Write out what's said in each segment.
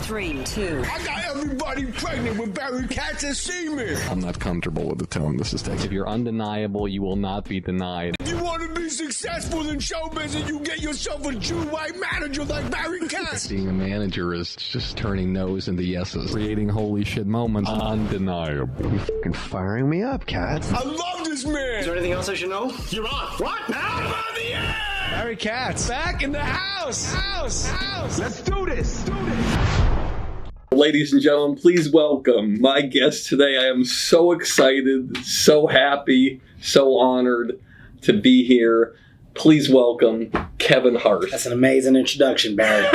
3, 2. I got everybody pregnant with Barry Katz and semen. I'm not comfortable with the tone this is taking. If you're undeniable, you will not be denied. If you want to be successful in show business, you get yourself a Jew white manager like Barry Katz. Being a manager is just turning no's into yeses. Creating holy shit moments. Undeniable. You're fucking firing me up, Katz. I love this man. Is there anything else I should know? You're on. What? Now I'm on the air. Barry Katz back in the house. Let's do this. Ladies and gentlemen, please welcome my guest today. I am so excited, so happy, so honored to be here. Please welcome Kevin Hart. That's an amazing introduction, Barry.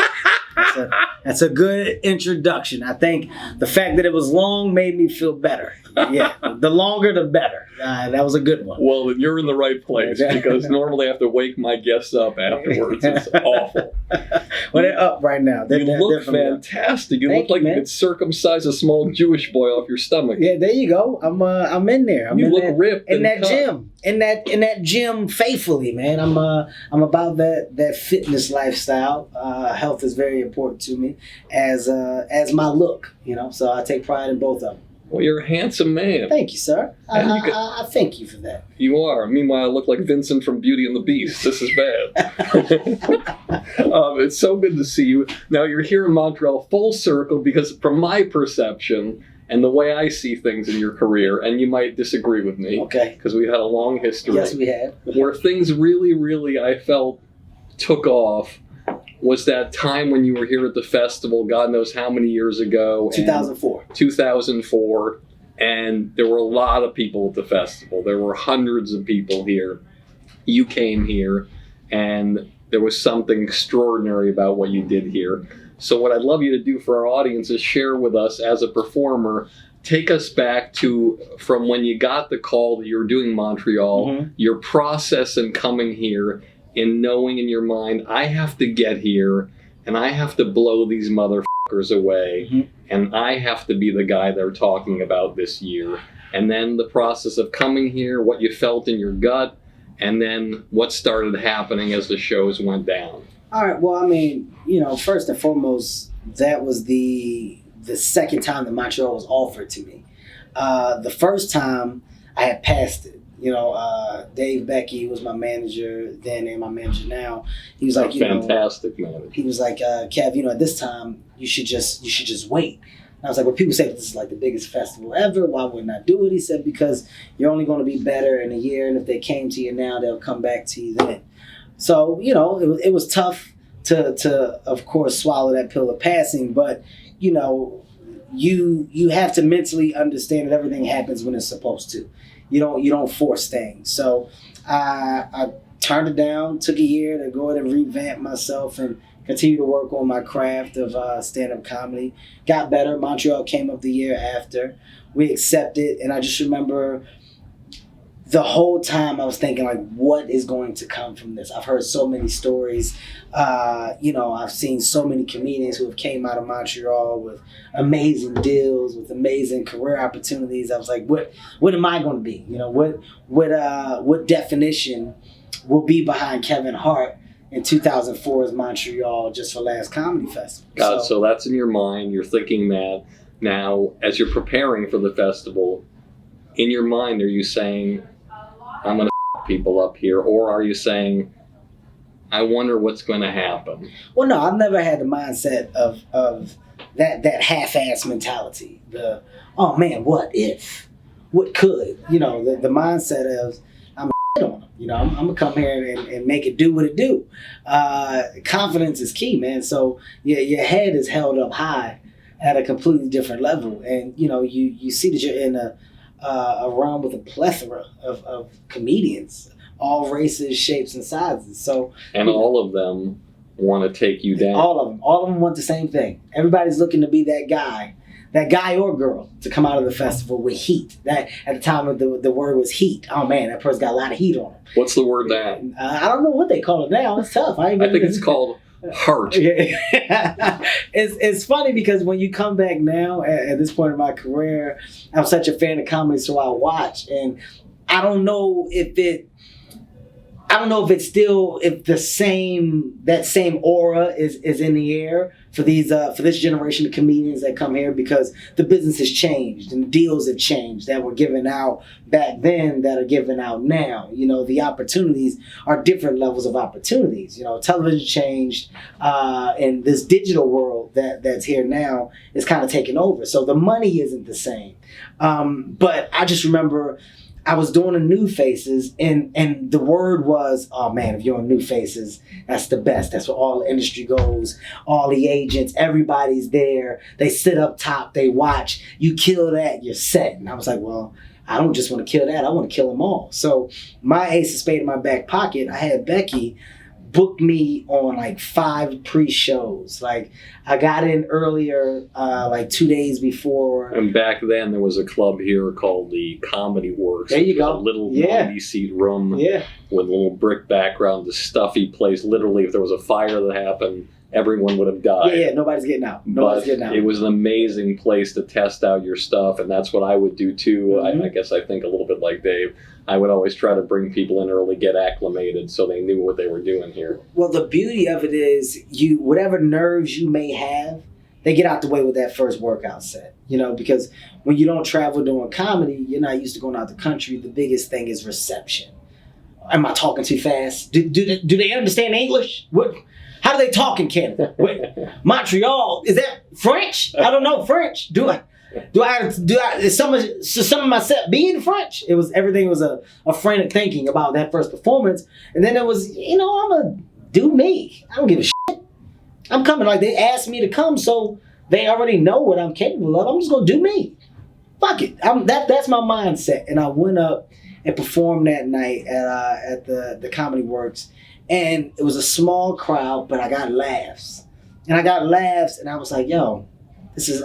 That's a good introduction. I think the fact that it was long made me feel better. Yeah, the longer the better. That was a good one. Well, then you're in the right place because normally I have to wake my guests up afterwards. It's awful. Well, they're up right now. You look fantastic. You look like you could circumcise a small Jewish boy off your stomach. Yeah, there you go. I'm in there. You look ripped in that gym. In that gym faithfully, man. I'm about that fitness lifestyle. Health is very important to me as my look, so I take pride in both of them. Well, you're a handsome man. Thank you, sir. I thank you for that. You are. Meanwhile, I look like Vincent from Beauty and the Beast. This is bad. It's so good to see you. Now, you're here in Montreal full circle because from my perception and the way I see things in your career, and you might disagree with me, okay, because we've had a long history. Yes, we have. Where things really, really, I felt, took off was that time when you were here at the festival, God knows how many years ago. 2004. 2004, and there were a lot of people at the festival. There were hundreds of people here. You came here, and there was something extraordinary about what you did here. So what I'd love you to do for our audience is share with us as a performer, take us back to from when you got the call that you were doing Montreal, your process in coming here, in knowing in your mind, I have to get here and I have to blow these motherfuckers away and I have to be the guy they're talking about this year. And then the process of coming here, what you felt in your gut, and then what started happening as the shows went down. All right. Well, I mean, first and foremost, that was the second time that Montreal was offered to me. The first time I had passed it. Dave Becky was my manager then and my manager now. He was like, fantastic manager. He was like, Kev, at this time you should just wait. And I was like, well, people say that this is like the biggest festival ever. Why wouldn't I do it? He said, because you're only going to be better in a year, and if they came to you now, they'll come back to you then. So it was tough to of course swallow that pill of passing, but you have to mentally understand that everything happens when it's supposed to. You don't force things. So I turned it down, took a year to go ahead and revamp myself and continue to work on my craft of stand-up comedy. Got better. Montreal came up the year after. We accepted, and I just remember the whole time I was thinking, like, what is going to come from this? I've heard so many stories. I've seen so many comedians who have came out of Montreal with amazing deals, with amazing career opportunities. I was like, what am I going to be? What definition will be behind Kevin Hart in 2004's Montreal just for Last Comedy Festival? God, so that's in your mind. You're thinking that now as you're preparing for the festival, in your mind, are you saying, I'm going to people up here, or are you saying, I wonder what's going to happen? Well, no, I've never had the mindset of that half-ass mentality. The, oh man, what if? What could? The mindset of, I'm on them. I'm going to come here and make it do what it do. Confidence is key, man. So your head is held up high at a completely different level. And, you see that you're in a realm with a plethora of comedians, all races, shapes, and sizes. So, and all of them want to take you down. All of them want the same thing. Everybody's looking to be that guy or girl to come out of the festival with heat. That at the time of the word was heat. Oh man, that person got a lot of heat on them. What's the word now? I don't know what they call it now. It's tough. I think it's called heart. It's funny because when you come back now at this point in my career, I'm such a fan of comedy, so I watch, and I don't know if it I don't know if it's still, if that same aura is in the air for this generation of comedians that come here, because the business has changed and the deals have changed that were given out back then that are given out now. The opportunities are different levels of opportunities. Television changed, and this digital world that's here now is kind of taking over. So the money isn't the same. But I just remember I was doing the New Faces, and the word was, oh man, if you're on New Faces, that's the best. That's where all the industry goes. All the agents, everybody's there. They sit up top, they watch. You kill that, you're set. And I was like, well, I don't just want to kill that. I want to kill them all. So my ace of spade in my back pocket, I had Becky booked me on like 5 pre-shows. Like I got in earlier, like 2 days before. And back then there was a club here called the Comedy Works. There you go. A little 90-seat room with a little brick background, the stuffy place. Literally, if there was a fire that happened, everyone would have died. Yeah, nobody's getting out. It was an amazing place to test out your stuff, and that's what I would do too. Mm-hmm. I guess I think a little bit like Dave. I would always try to bring people in early, get acclimated, so they knew what they were doing here. Well, the beauty of it is, whatever nerves you may have, they get out the way with that first workout set. Because when you don't travel doing comedy, you're not used to going out the country. The biggest thing is reception. Am I talking too fast? Do they understand English? What? How do they talk in Canada? Montreal, is that French? I don't know French. Is some of my set be in French? Everything was a frantic thinking about that first performance. And then it was, I'm gonna do me. I don't give a shit. I'm coming. Like, they asked me to come, so they already know what I'm capable of. I'm just gonna do me. Fuck it. That's my mindset. And I went up and performed that night at the Comedy Works. And it was a small crowd, but I got laughs. And I was like, yo,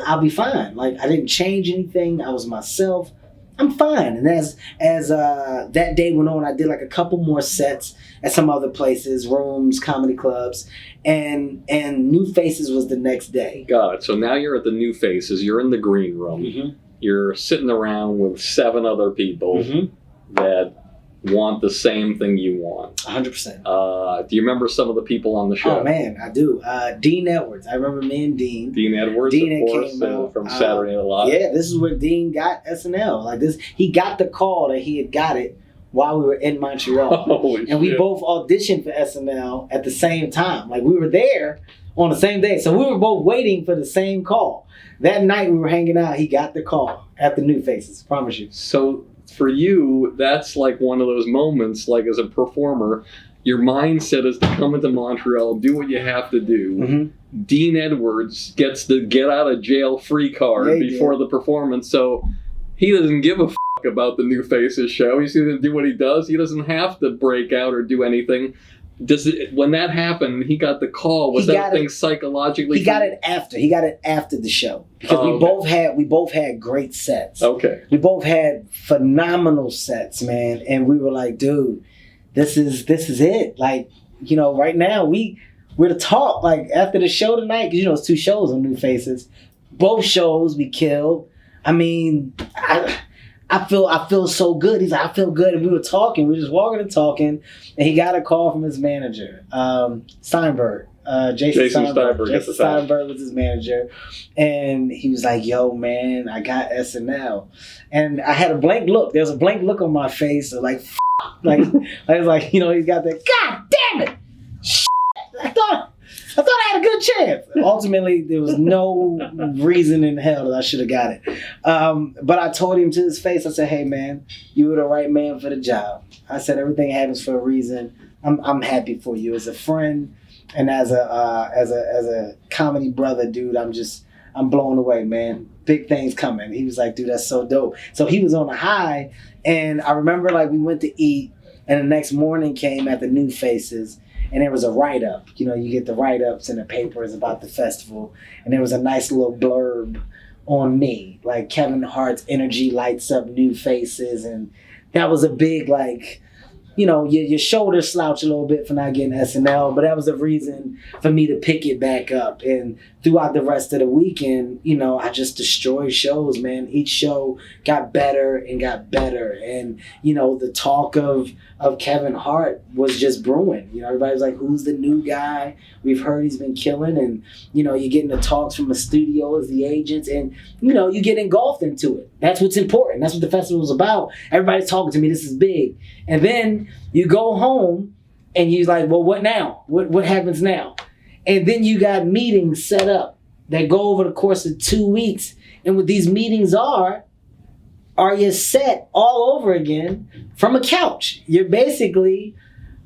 I'll be fine. Like, I didn't change anything. I was myself. I'm fine. And as that day went on, I did like a couple more sets at some other places, rooms, comedy clubs, and New Faces was the next day. Got it. So now you're at the New Faces. You're in the green room. Mm-hmm. You're sitting around with 7 other people that want the same thing you want. 100%. Do you remember some of the people on the show? Oh man, I do. Dean Edwards. I remember me and Dean. Dean Edwards, of course, from Saturday Night Live. Yeah, this is where Dean got SNL. Like this, he got the call that he had got it while we were in Montreal. Holy and we shit. both auditioned for SNL at the same time. Like, we were there on the same day. So we were both waiting for the same call. That night we were hanging out, he got the call at the New Faces. Promise you. So for you, that's like one of those moments, like as a performer, your mindset is to come into Montreal, do what you have to do. Mm-hmm. Dean Edwards gets the get out of jail free card before the performance, so he doesn't give a fuck about the New Faces show. He's going to do what he does. He doesn't have to break out or do anything. When that happened, he got the call. Was that thing psychologically? He got it after. He got it after the show, because we both had great sets. Okay. We both had phenomenal sets, man, and we were like, dude, this is it. Like, right now we're to talk. Like, after the show tonight, because it's 2 shows on New Faces. Both shows we killed. I mean, I feel so good. He's like, I feel good. And we were talking. We were just walking and talking. And he got a call from his manager, Steinberg. Jason Steinberg. Jason Steinberg was his manager. And he was like, yo, man, I got SNL. And I had a blank look. There was a blank look on my face. Of like, like, I was like, he's got that, God damn it. I thought I had a good chance. Ultimately, there was no reason in hell that I should have got it. But I told him to his face, I said, hey, man, you were the right man for the job. I said, everything happens for a reason. I'm happy for you as a friend and as a comedy brother, dude. I'm blown away, man. Big things coming. He was like, dude, that's so dope. So he was on a high, and I remember, like, we went to eat, and the next morning came at the New Faces. And there was a write-up. You get the write-ups in the papers about the festival. And there was a nice little blurb on me. Like, Kevin Hart's energy lights up New Faces. And that was a big, like, your shoulders slouch a little bit for not getting SNL, but that was the reason for me to pick it back up. And throughout the rest of the weekend, I just destroyed shows, man. Each show got better and got better. And, the talk of Kevin Hart was just brewing. Everybody's like, who's the new guy? We've heard he's been killing. And, you're getting the talks from the studios, the agents, and, you get engulfed into it. That's what's important. That's what the festival's about. Everybody's talking to me. This is big. And then you go home and you're like, well, what now? What happens now? And then you got meetings set up that go over the course of 2 weeks. And what these meetings are you set all over again from a couch. You're basically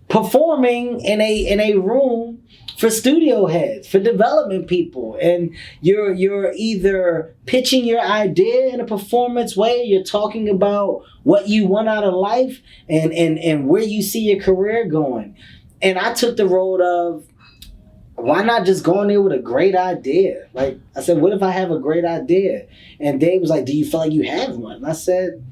performing in a room for studio heads, for development people, and you're either pitching your idea in a performance way, you're talking about what you want out of life and where you see your career going. And I took the road of, why not just go in there with a great idea? Like I said, what if I have a great idea? And Dave was like, do you feel like you have one? And I said,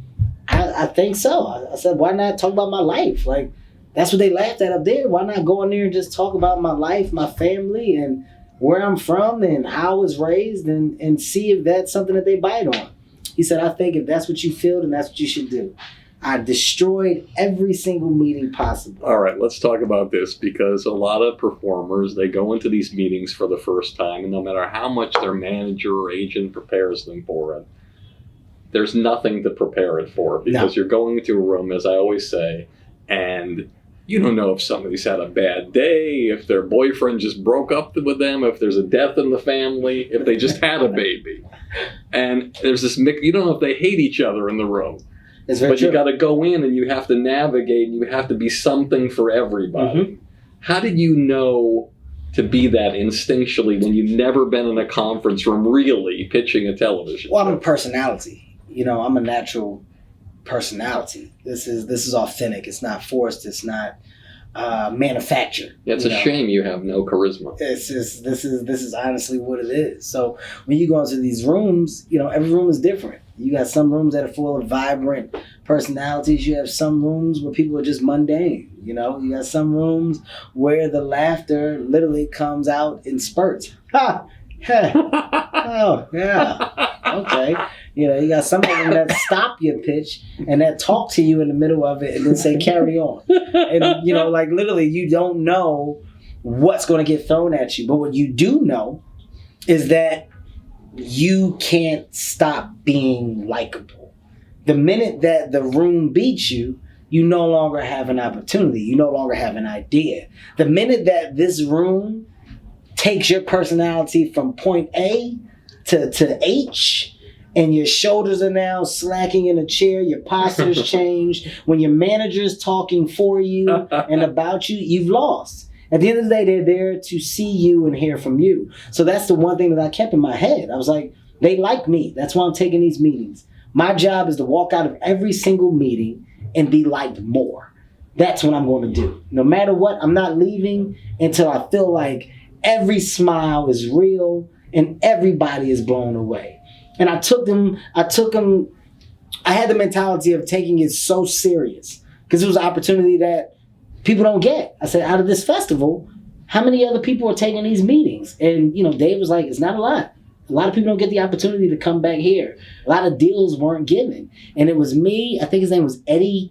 I think so. I said, why not talk about my life? Like, that's what they laughed at up there. Why not go in there and just talk about my life, my family, and where I'm from and how I was raised and see if that's something that they bite on. He said, I think if that's what you feel, then that's what you should do. I destroyed every single meeting possible. All right, let's talk about this, because a lot of performers, they go into these meetings for the first time, and no matter how much their manager or agent prepares them for it, there's nothing to prepare it for, because you're going into a room, as I always say, and you don't know if somebody's had a bad day, if their boyfriend just broke up with them, if there's a death in the family, if they just had a baby. And there's this mix, you don't know if they hate each other in the room. But you got to go in and you have to navigate and you have to be something for everybody. Mm-hmm. How did you know to be that instinctually when you've never been in a conference room really pitching a television show? I'm a personality. I'm a natural personality. This is authentic. It's not forced. It's not manufactured. It's a shame you have no charisma. This is honestly what it is. So when you go into these rooms, every room is different. You got some rooms that are full of vibrant personalities. You have some rooms where people are just mundane. You got some rooms where the laughter literally comes out in spurts. Ha! Oh, yeah. Okay. You got some of them that stop your pitch and that talk to you in the middle of it and then say, carry on. And, like literally you don't know what's going to get thrown at you. But what you do know is that you can't stop being likable. The minute that the room beats you, you no longer have an opportunity. You no longer have an idea. The minute that this room takes your personality from point A to H, and your shoulders are now slacking in a chair, your posture's changed, when your manager's talking for you and about you, you've lost. At the end of the day, they're there to see you and hear from you. So that's the one thing that I kept in my head. I was like, they like me. That's why I'm taking these meetings. My job is to walk out of every single meeting and be liked more. That's what I'm going to do. No matter what, I'm not leaving until I feel like every smile is real and everybody is blown away. And I had the mentality of taking it so serious because it was an opportunity that people don't get. I said, out of this festival, how many other people are taking these meetings? And, Dave was like, it's not a lot. A lot of people don't get the opportunity to come back here. A lot of deals weren't given. And it was me, I think his name was Eddie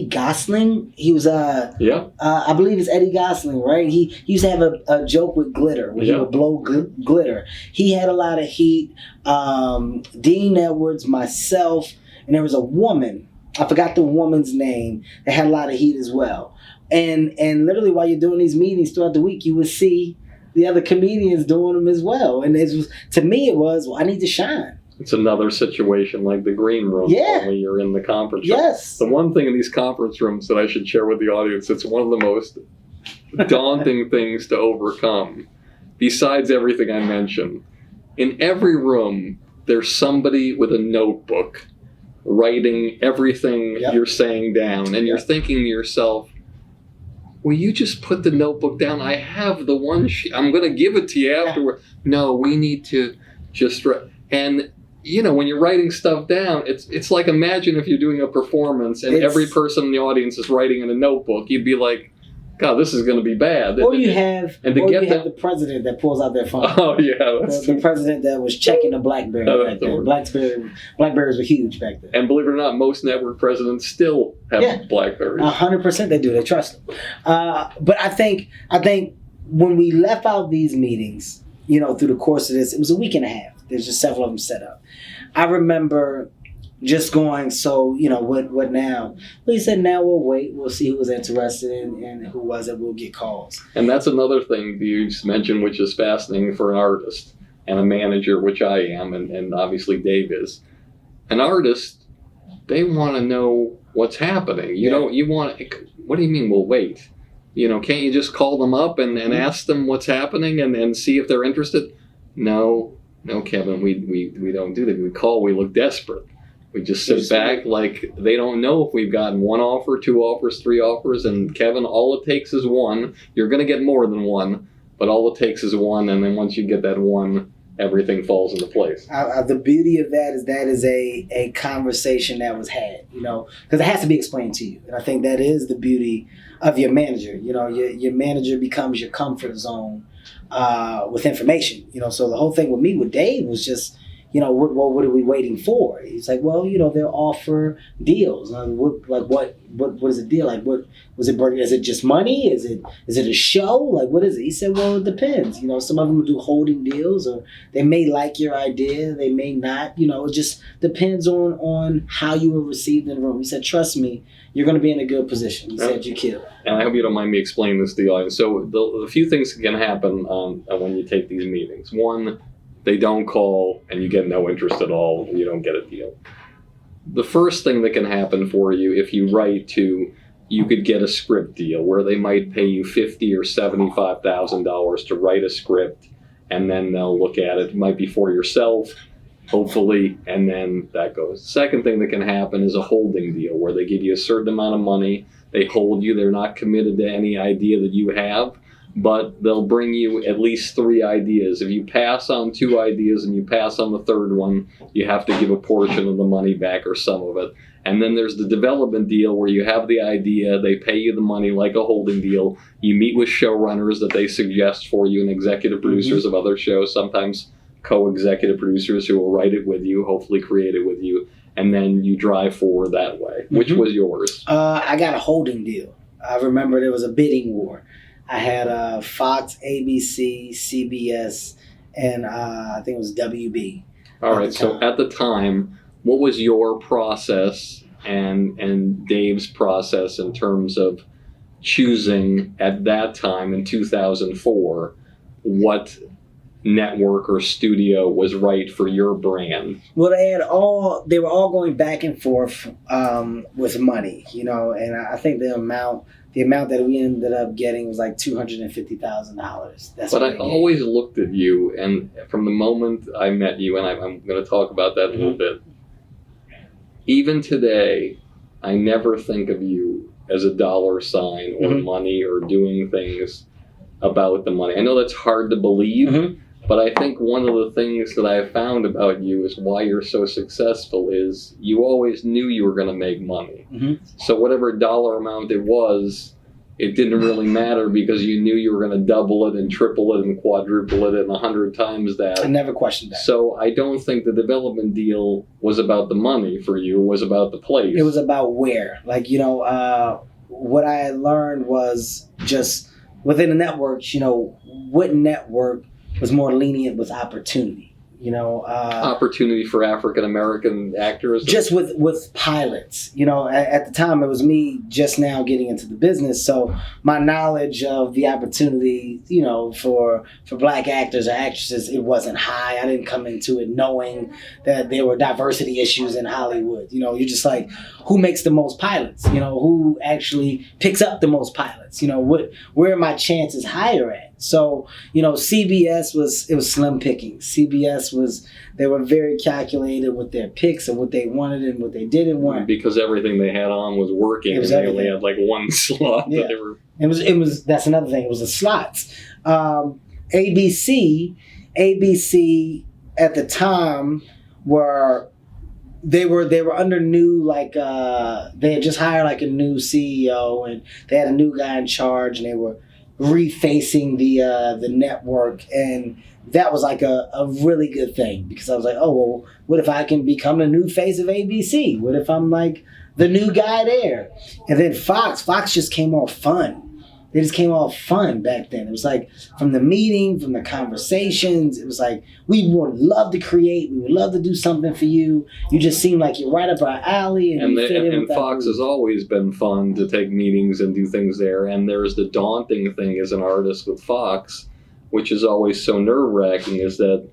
Gosling. He was, I believe it's Eddie Gosling, right? He used to have a joke with glitter, where he would blow glitter. He had a lot of heat. Dean Edwards, myself, and there was a woman, I forgot the woman's name, that had a lot of heat as well. And literally while you're doing these meetings throughout the week, you would see the other comedians doing them as well. And to me, I need to shine. It's another situation like the green room when you're in the conference room. Yes. The one thing in these conference rooms that I should share with the audience, it's one of the most daunting things to overcome, besides everything I mentioned. In every room, there's somebody with a notebook writing everything you're saying down. And you're thinking to yourself, will you just put the notebook down? I have the one sheet. I'm going to give it to you afterward. No, we need to just... And when you're writing stuff down, it's like, imagine if you're doing a performance and every person in the audience is writing in a notebook. You'd be like, God, this is going to Or you have the president that pulls out their phone. Oh yeah, the president that was checking the BlackBerry back then. Blackberries were huge back then. And believe it or not, most network presidents still have BlackBerries. 100% they do. They trust them. But I think when we left out these meetings, through the course of this, it was a week and a half. There's just several of them set up. I remember just going, so, what now? Well, he said, now we'll wait. We'll see who was interested and who wasn't. We'll get calls. And that's another thing you just mentioned, which is fascinating for an artist and a manager, which I am, and obviously Dave is. An artist, they want to know what's happening. What do you mean we'll wait? Can't you just call them up and ask them what's happening and see if they're interested? No, Kevin, we don't do that. We call, we look desperate. We just sit back like they don't know if we've gotten one offer, two offers, three offers. And Kevin, all it takes is one. You're going to get more than one, but all it takes is one. And then once you get that one, everything falls into place. The beauty of that is a conversation that was had, because it has to be explained to you. And I think that is the beauty of your manager. Your manager becomes your comfort zone with information. So the whole thing with me, with Dave, was just, what are we waiting for? He's like, well, they'll offer deals. What is a deal? Like, what was it? Is it just money? Is it a show? Like, what is it? He said, well, it depends. Some of them do holding deals, or they may like your idea, they may not. It just depends on how you were received in the room. He said, trust me, you're going to be in a good position. He said, you kill. And I hope you don't mind me explaining this to the audience. So the few things can happen when you take these meetings. One, they don't call and you get no interest at all, and you don't get a deal. The first thing that can happen for you, if you write to, you could get a script deal where they might pay you $50,000 or $75,000 to write a script, and then they'll look at it. It might be for yourself, hopefully, and then that goes. The second thing that can happen is a holding deal where they give you a certain amount of money, they hold you, they're not committed to any idea that you have, but they'll bring you at least 3 ideas. If you pass on 2 ideas and you pass on the third one, you have to give a portion of the money back or some of it. And then there's the development deal where you have the idea, they pay you the money like a holding deal. You meet with showrunners that they suggest for you and executive producers of other shows, sometimes co-executive producers who will write it with you, hopefully create it with you, and then you drive forward that way. Which was yours? I got a holding deal. I remember there was a bidding war. I had Fox, ABC, CBS, and I think it was WB. All right. So at the time, what was your process and Dave's process in terms of choosing at that time in 2004 what network or studio was right for your brand? Well, they were all going back and forth with money, and I think the amount that we ended up getting was like $250,000. But I always looked at you, and from the moment I met you, and I'm going to talk about that a little bit, even today, I never think of you as a dollar sign or money or doing things about the money. I know that's hard to believe, but I think one of the things that I found about you is why you're so successful is you always knew you were going to make money. So whatever dollar amount it was, it didn't really matter because you knew you were going to double it and triple it and quadruple it and 100 times that. I never questioned that. So I don't think the development deal was about the money for you. It was about the place. It was about where. What I had learned was just within the networks, what network was more lenient with opportunity. Opportunity for African American actors, just with pilots. At the time it was me just now getting into the business, so my knowledge of the opportunity, for black actors or actresses, it wasn't high. I didn't come into it knowing that there were diversity issues in Hollywood. You're just like, who makes the most pilots? Who actually picks up the most pilots? Where are my chances higher at? So, CBS was slim picking. CBS they were very calculated with their picks and what they wanted and what they didn't want. Because everything they had on was working, and they only had like one slot that they were. It was. That's another thing. It was the slots. ABC at the time they were under new, like, they had just hired like a new CEO, and they had a new guy in charge, and they were refacing the network, and that was like a really good thing, because I was like, oh, well, what if I can become the new face of ABC? What if I'm like the new guy there? And then Fox just came off fun. They just came off fun back then. It was like, from the meeting, from the conversations, it was like, we would love to create, we would love to do something for you. You just seem like you're right up our alley. And Fox has always been fun to take meetings and do things there. And there's the daunting thing as an artist with Fox, which is always so nerve-wracking, is that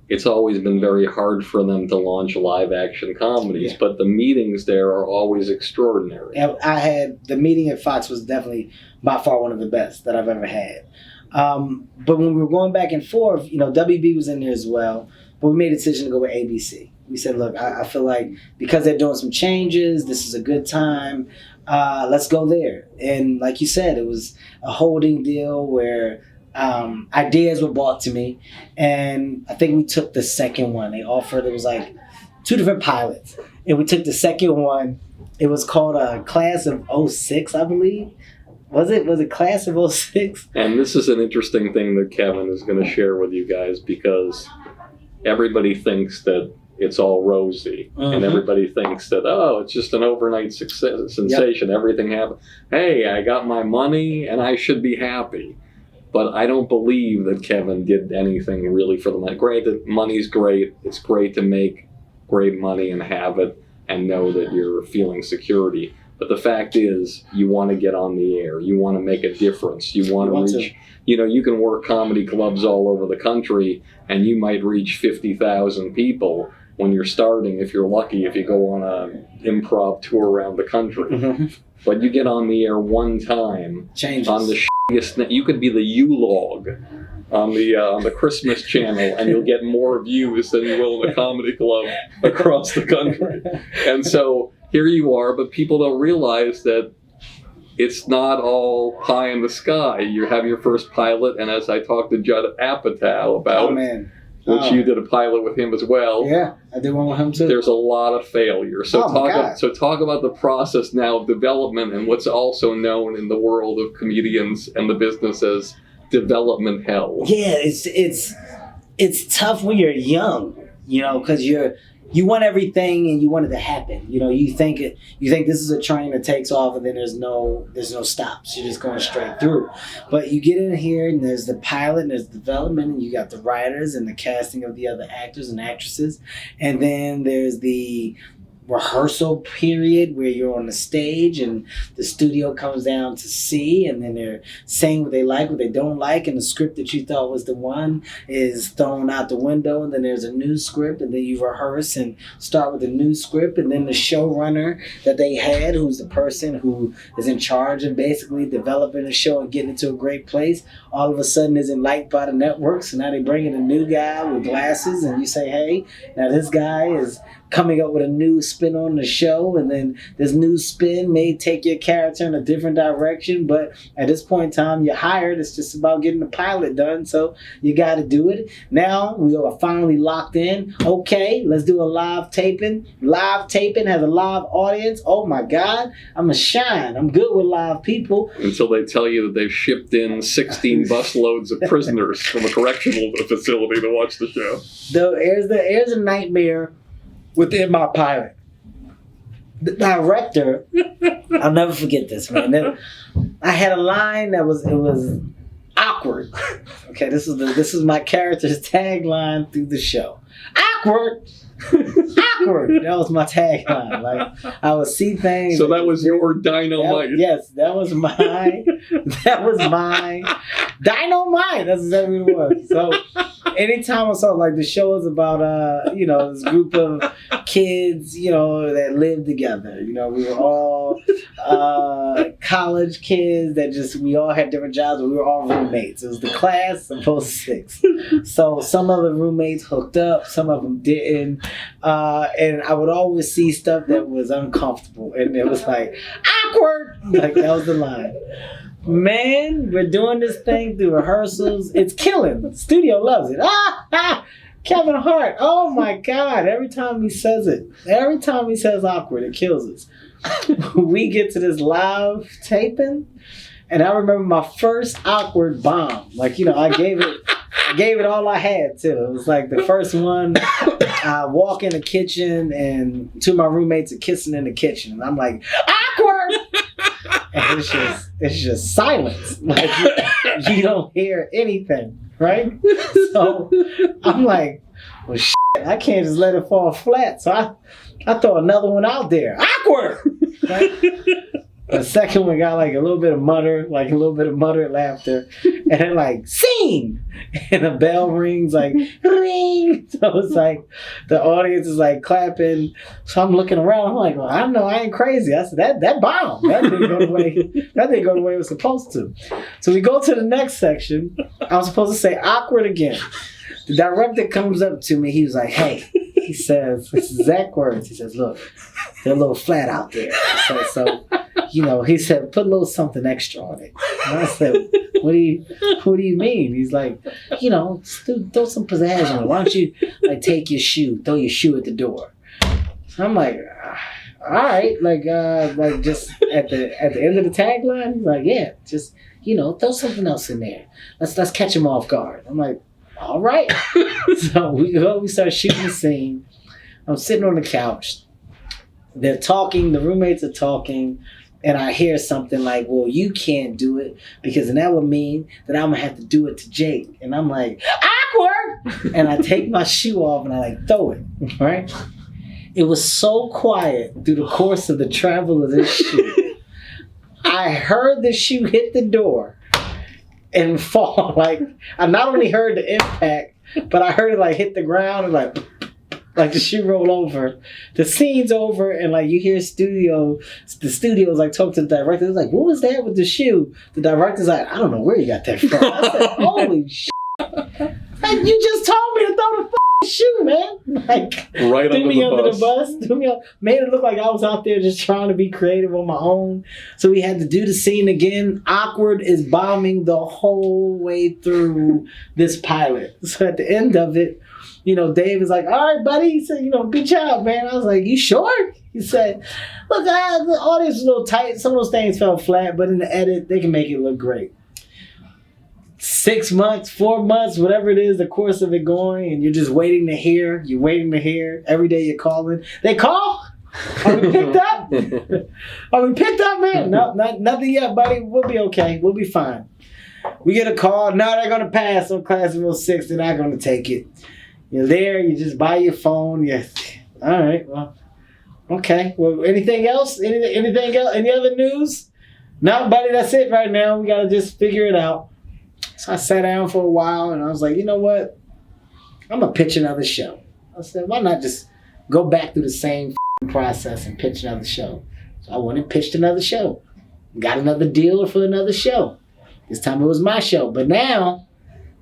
it's always been very hard for them to launch live-action comedies, Yeah. but the meetings there are always extraordinary. And the meeting at Fox was definitely by far one of the best that I've ever had. But when we were going back and forth, WB was in there as well, but we made a decision to go with ABC. We said, look, I feel like because they're doing some changes, this is a good time. Let's go there. And like you said, it was a holding deal where ideas were brought to me, and I think we took the second one. They offered, it was like 2 different pilots, and we took the second one. It was called Class of 06, I believe. Was it Class of 06? And this is an interesting thing that Kevin is going to share with you guys, because everybody thinks that it's all rosy, and everybody thinks that, oh, it's just an overnight sensation. Yep. Everything happened. Hey, I got my money and I should be happy. But I don't believe that Kevin did anything really for the money. Granted, money's great. It's great to make great money and have it and know that you're feeling security. But the fact is, you want to get on the air. You want to make a difference. You want to reach, you can work comedy clubs all over the country, and you might reach 50,000 people when you're starting, if you're lucky, if you go on an improv tour around the country. But you get on the air one time, Changes. On the you could be the U-Log on the Christmas channel, and you'll get more views than you will in a comedy club across the country. And so here you are, but people don't realize that it's not all pie in the sky. You have your first pilot, and as I talked to Judd Apatow about, which you did a pilot with him as well. Yeah, I did one with him too. There's a lot of failure. So talk about the process now of development, and what's also known in the world of comedians and the business as development hell. Yeah, it's tough when you're young, because you want everything and you want it to happen. You think this is a train that takes off, and then there's no stops. You're just going straight through. But you get in here, and there's the pilot, and there's development, and you got the writers and the casting of the other actors and actresses, and then there's the rehearsal period where you're on the stage and the studio comes down to see, and then they're saying what they like, what they don't like, and the script that you thought was the one is thrown out the window, and then there's a new script, and then you rehearse and start with a new script, and then the showrunner that they had, who's the person who is in charge of basically developing the show and getting it to a great place, all of a sudden isn't liked by the network, so now they bring in a new guy with glasses, and you say, hey, now this guy is coming up with a new spin on the show, and then this new spin may take your character in a different direction, but at this point in time, you're hired. It's just about getting the pilot done, so you got to do it. Now we are finally locked in. Okay, let's do a live taping. Live taping has a live audience. Oh my God, I'm a shine. I'm good with live people. Until they tell you that they've shipped in 16 busloads of prisoners from a correctional facility to watch the show. Here's a nightmare within my pilot. The director, I'll never forget this, man. I had a line that was awkward. Okay, this is my character's tagline through the show. Awkward. Awkward. That was my tagline. Like, I would see things. So that was your dynamite. Yes, that was my dynamite. That's exactly what it was. So anytime I saw, like, the show is about this group of kids, that live together. We were all college kids that we all had different jobs, but we were all roommates. It was the class of 06. So some of the roommates hooked up, some of them didn't. And I would always see stuff that was uncomfortable, and it was like, awkward. Like, that was the line. Man, we're doing this thing through rehearsals. It's killing. The studio loves it. Kevin Hart. Oh my God. Every time he says awkward, it kills us. We get to this live taping, and I remember my first awkward bomb. Like, I gave it all I had too. It was like the first one. I walk in the kitchen, and two of my roommates are kissing in the kitchen, and I'm like, awkward. And it's just silence. Like you don't hear anything, right? So I'm like, well, shit, I can't just let it fall flat. So I throw another one out there. Awkward. Right? The second one got like a little bit of muttered laughter, and then like scene, and the bell rings like ring. So it's like the audience is like clapping. So I'm looking around. I'm like, well, I know I ain't crazy. I said that bomb. That didn't go the way. That didn't go the way it was supposed to. So we go to the next section. I was supposed to say awkward again. The director comes up to me. He was like, hey. He says, this is exact words. He says, look, they're a little flat out there. So he said, put a little something extra on it. And I said, what do you mean? He's like, throw some pizzazz on it. Why don't you like take your shoe, throw your shoe at the door? So I'm like, all right, like just at the end of the tagline. He's like, yeah, just throw something else in there. Let's catch him off guard. I'm like, all right. So we start shooting the scene. I'm sitting on the couch. They're talking. The roommates are talking. And I hear something like, well, you can't do it because then that would mean that I'm going to have to do it to Jake. And I'm like, awkward. And I take my shoe off and I like throw it. Right? It was so quiet through the course of the travel of this shoe. I heard the shoe hit the door and fall. Like, I not only heard the impact, but I heard it like hit the ground and like the shoe roll over. The scene's over, and like you hear the studio's like talk to the director. It's like, what was that with the shoe? The director's like, I don't know where you got that from. I said, holy shit. Like, you just told me to throw the shoe, man. Like, right threw me under the bus. Made it look like I was out there just trying to be creative on my own. So we had to do the scene again. Awkward is bombing the whole way through this pilot. So at the end of it, Dave is like, all right, buddy. He said, good job, man. I was like, you sure? He said, look, the audience was a little tight. Some of those things fell flat, but in the edit, they can make it look great. 6 months, 4 months, whatever it is, the course of it going, and you're just waiting to hear. You're waiting to hear. Every day you're calling. They call? Are we picked up? Are we picked up, man? No, nothing yet, buddy. We'll be okay. We'll be fine. We get a call. No, they're going to pass on Class 06. They're not going to take it. You're there. You just buy your phone. All right. Well, okay. Well, anything else? Anything else? Any other news? No, buddy. That's it right now. We got to just figure it out. So I sat down for a while, and I was like, you know what? I'm going to pitch another show. I said, why not just go back through the same process and pitch another show? So I went and pitched another show. Got another deal for another show. This time it was my show. But now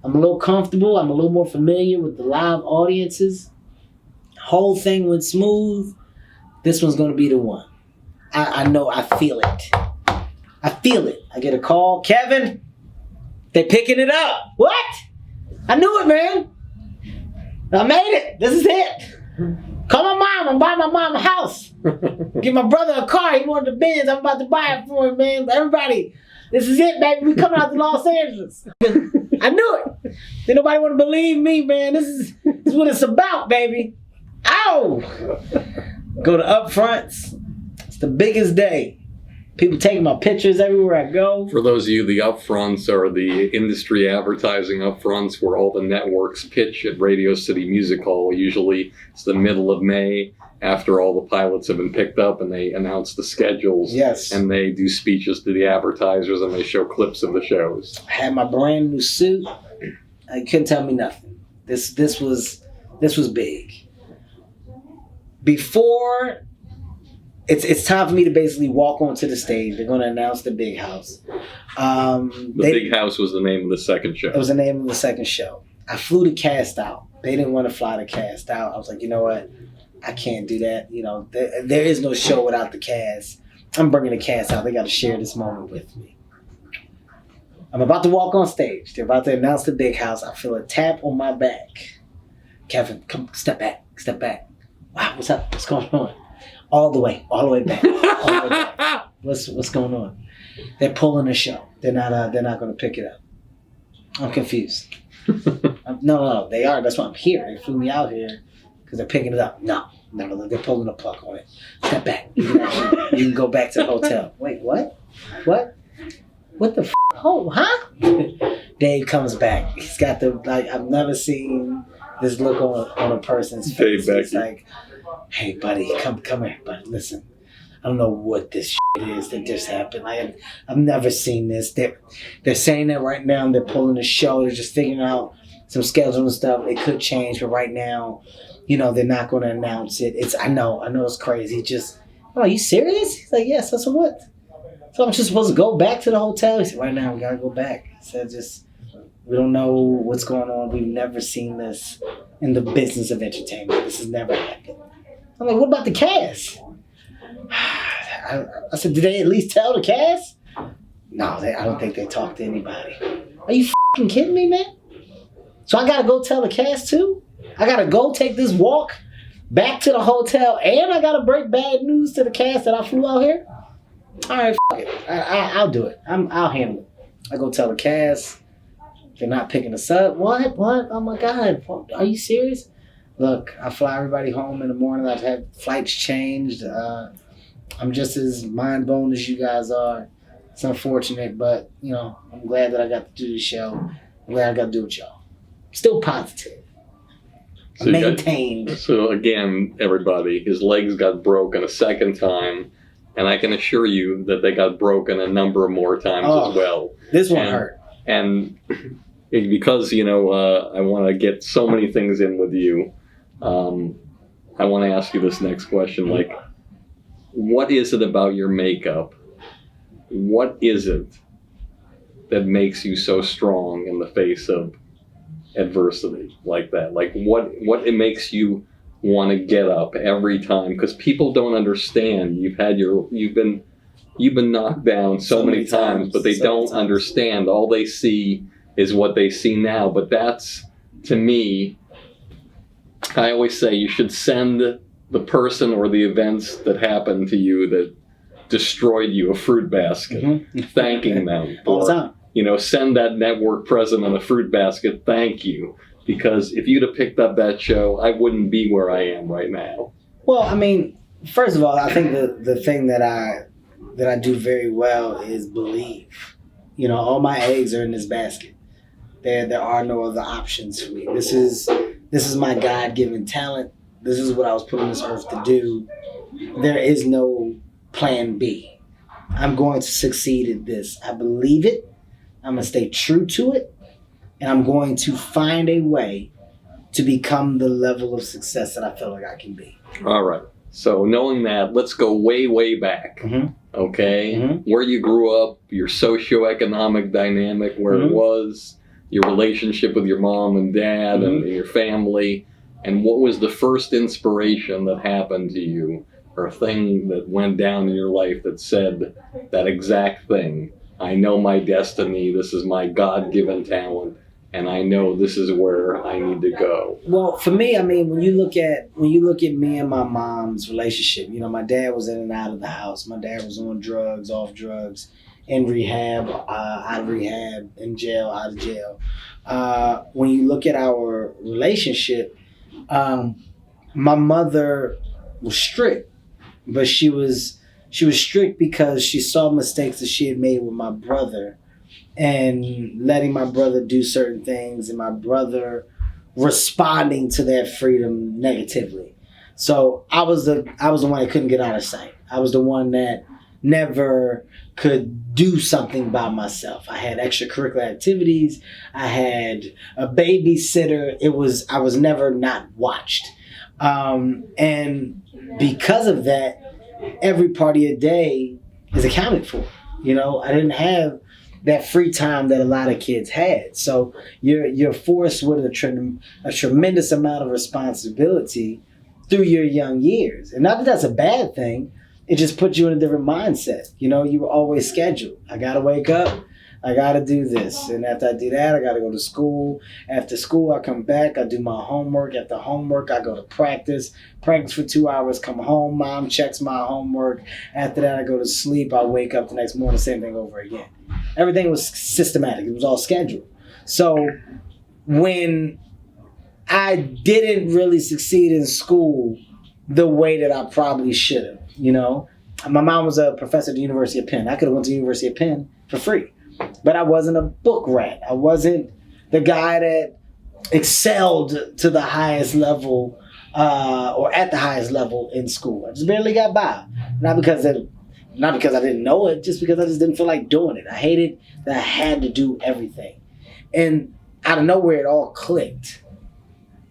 I'm a little comfortable. I'm a little more familiar with the live audiences. Whole thing went smooth. This one's going to be the one. I know. I feel it. I get a call. Kevin, they picking it up. What? I knew it, man. I made it. This is it. Call my mom. I'm buying my mom a house. Give my brother a car. He wanted the Benz. I'm about to buy it for him, man. Everybody, this is it, baby. We coming out to Los Angeles. I knew it. Didn't nobody want to believe me, man. This is what it's about, baby. Ow! Go to upfronts. It's the biggest day. People taking my pictures everywhere I go. For those of you, the upfronts are the industry advertising upfronts where all the networks pitch at Radio City Music Hall. Usually it's the middle of May after all the pilots have been picked up, and they announce the schedules. Yes. And they do speeches to the advertisers, and they show clips of the shows. I had my brand new suit. You couldn't tell me nothing. This was big. Before it's time for me to basically walk onto the stage. They're going to announce the big house. The Big House was the name of the second show. It was the name of the second show. I flew the cast out. They didn't want to fly the cast out. I was like, you know what? I can't do that. There is no show without the cast. I'm bringing the cast out. They got to share this moment with me. I'm about to walk on stage. They're about to announce the big house. I feel a tap on my back. Kevin, come, step back. Wow, what's up? What's going on? All the way back. What's going on? They're pulling the show. They're not going to pick it up. I'm confused. No, they are. That's why I'm here. They flew me out here because they're picking it up. No, they're pulling the plug on it. Step back. You can go back to the hotel. Wait, what? What the f***? Oh, huh? Dave comes back. He's got I've never seen this look on a person's face. It's like, hey, buddy, come here, buddy. Listen, I don't know what this shit is that just happened. I've never seen this. They're saying that right now. They're pulling the show. They're just figuring out some schedule and stuff. It could change, but right now, they're not going to announce it. I know it's crazy. Are you serious? He's like, yes. So what? So I'm just supposed to go back to the hotel? He said, right now, we got to go back. He said, we don't know what's going on. We've never seen this in the business of entertainment. This has never happened. I'm like, what about the cast? I said, did they at least tell the cast? No, I don't think they talked to anybody. Are you f***ing kidding me, man? So I got to go tell the cast too? I got to go take this walk back to the hotel and I got to break bad news to the cast that I flew out here? All right, f*** it. I'll do it. I'll handle it. I go tell the cast. They're not picking us up. What? Oh my God. Are you serious? Look, I fly everybody home in the morning. I've had flights changed. I'm just as mind-blown as you guys are. It's unfortunate, but, I'm glad that I got to do the show. I'm glad I got to do it with y'all. Still positive. Maintained. So again, everybody, his legs got broken a second time. And I can assure you that they got broken a number of more times as well. This one hurt. And because, I want to get so many things in with you, I want to ask you this next question. Like, what is it about your makeup? What is it that makes you so strong in the face of adversity like that? Like, what it makes you want to get up every time? Because people don't understand. You've been knocked down so many times, but they don't understand. All they see is what they see now. But that's, to me, I always say you should send the person or the events that happened to you that destroyed you a fruit basket, thanking them. All the time. Send that network president a fruit basket, thank you. Because if you'd have picked up that show, I wouldn't be where I am right now. Well, I mean, first of all, I think the thing that I do very well is believe. All my eggs are in this basket. There are no other options for me. This is my God-given talent. This is what I was put on this earth to do. There is no plan B. I'm going to succeed at this. I believe it. I'm going to stay true to it. And I'm going to find a way to become the level of success that I feel like I can be. All right. So knowing that, let's go way, way back. Okay? Where you grew up, your socioeconomic dynamic, where it was, your relationship with your mom and dad and your family, and what was the first inspiration that happened to you, or a thing that went down in your life that said that exact thing? I know my destiny. This is my God-given talent. And I know this is where I need to go. Well, for me, I mean, when you look at me and my mom's relationship, my dad was in and out of the house. My dad was on drugs, off drugs, in rehab, out of rehab, in jail, out of jail. When you look at our relationship, my mother was strict, but she was strict because she saw mistakes that she had made with my brother, and letting my brother do certain things and my brother responding to that freedom negatively. So I was the one that couldn't get out of sight. I was the one that never could do something by myself. I had extracurricular activities. I had a babysitter. I was never not watched. And because of that, every part of your day is accounted for. I didn't have that free time that a lot of kids had. So you're forced with a tremendous amount of responsibility through your young years. And not that that's a bad thing. It just puts you in a different mindset. You were always scheduled. I got to wake up. I got to do this. And after I do that, I got to go to school. After school, I come back. I do my homework. After homework, I go to practice. Practice for 2 hours, come home. Mom checks my homework. After that, I go to sleep. I wake up the next morning, same thing over again. Everything was systematic. It was all scheduled. So when I didn't really succeed in school the way that I probably should have, you know. My mom was a professor at the University of Penn. I could have went to the University of Penn for free. But I wasn't a book rat. I wasn't the guy that excelled to the highest level or at the highest level in school. I just barely got by. Not because I didn't know it, just because I just didn't feel like doing it. I hated that I had to do everything. And out of nowhere, it all clicked.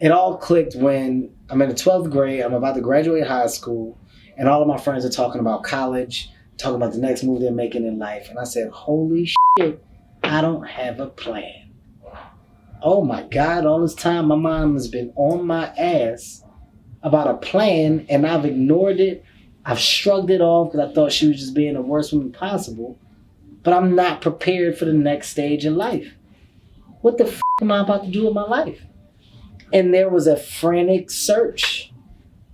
It all clicked when I'm in the 12th grade. I'm about to graduate high school. And all of my friends are talking about college, talking about the next move they're making in life. And I said, holy shit, I don't have a plan. Oh my God, all this time my mom has been on my ass about a plan and I've ignored it. I've shrugged it off because I thought she was just being the worst woman possible. But I'm not prepared for the next stage in life. What the f*** am I about to do with my life? And there was a frantic search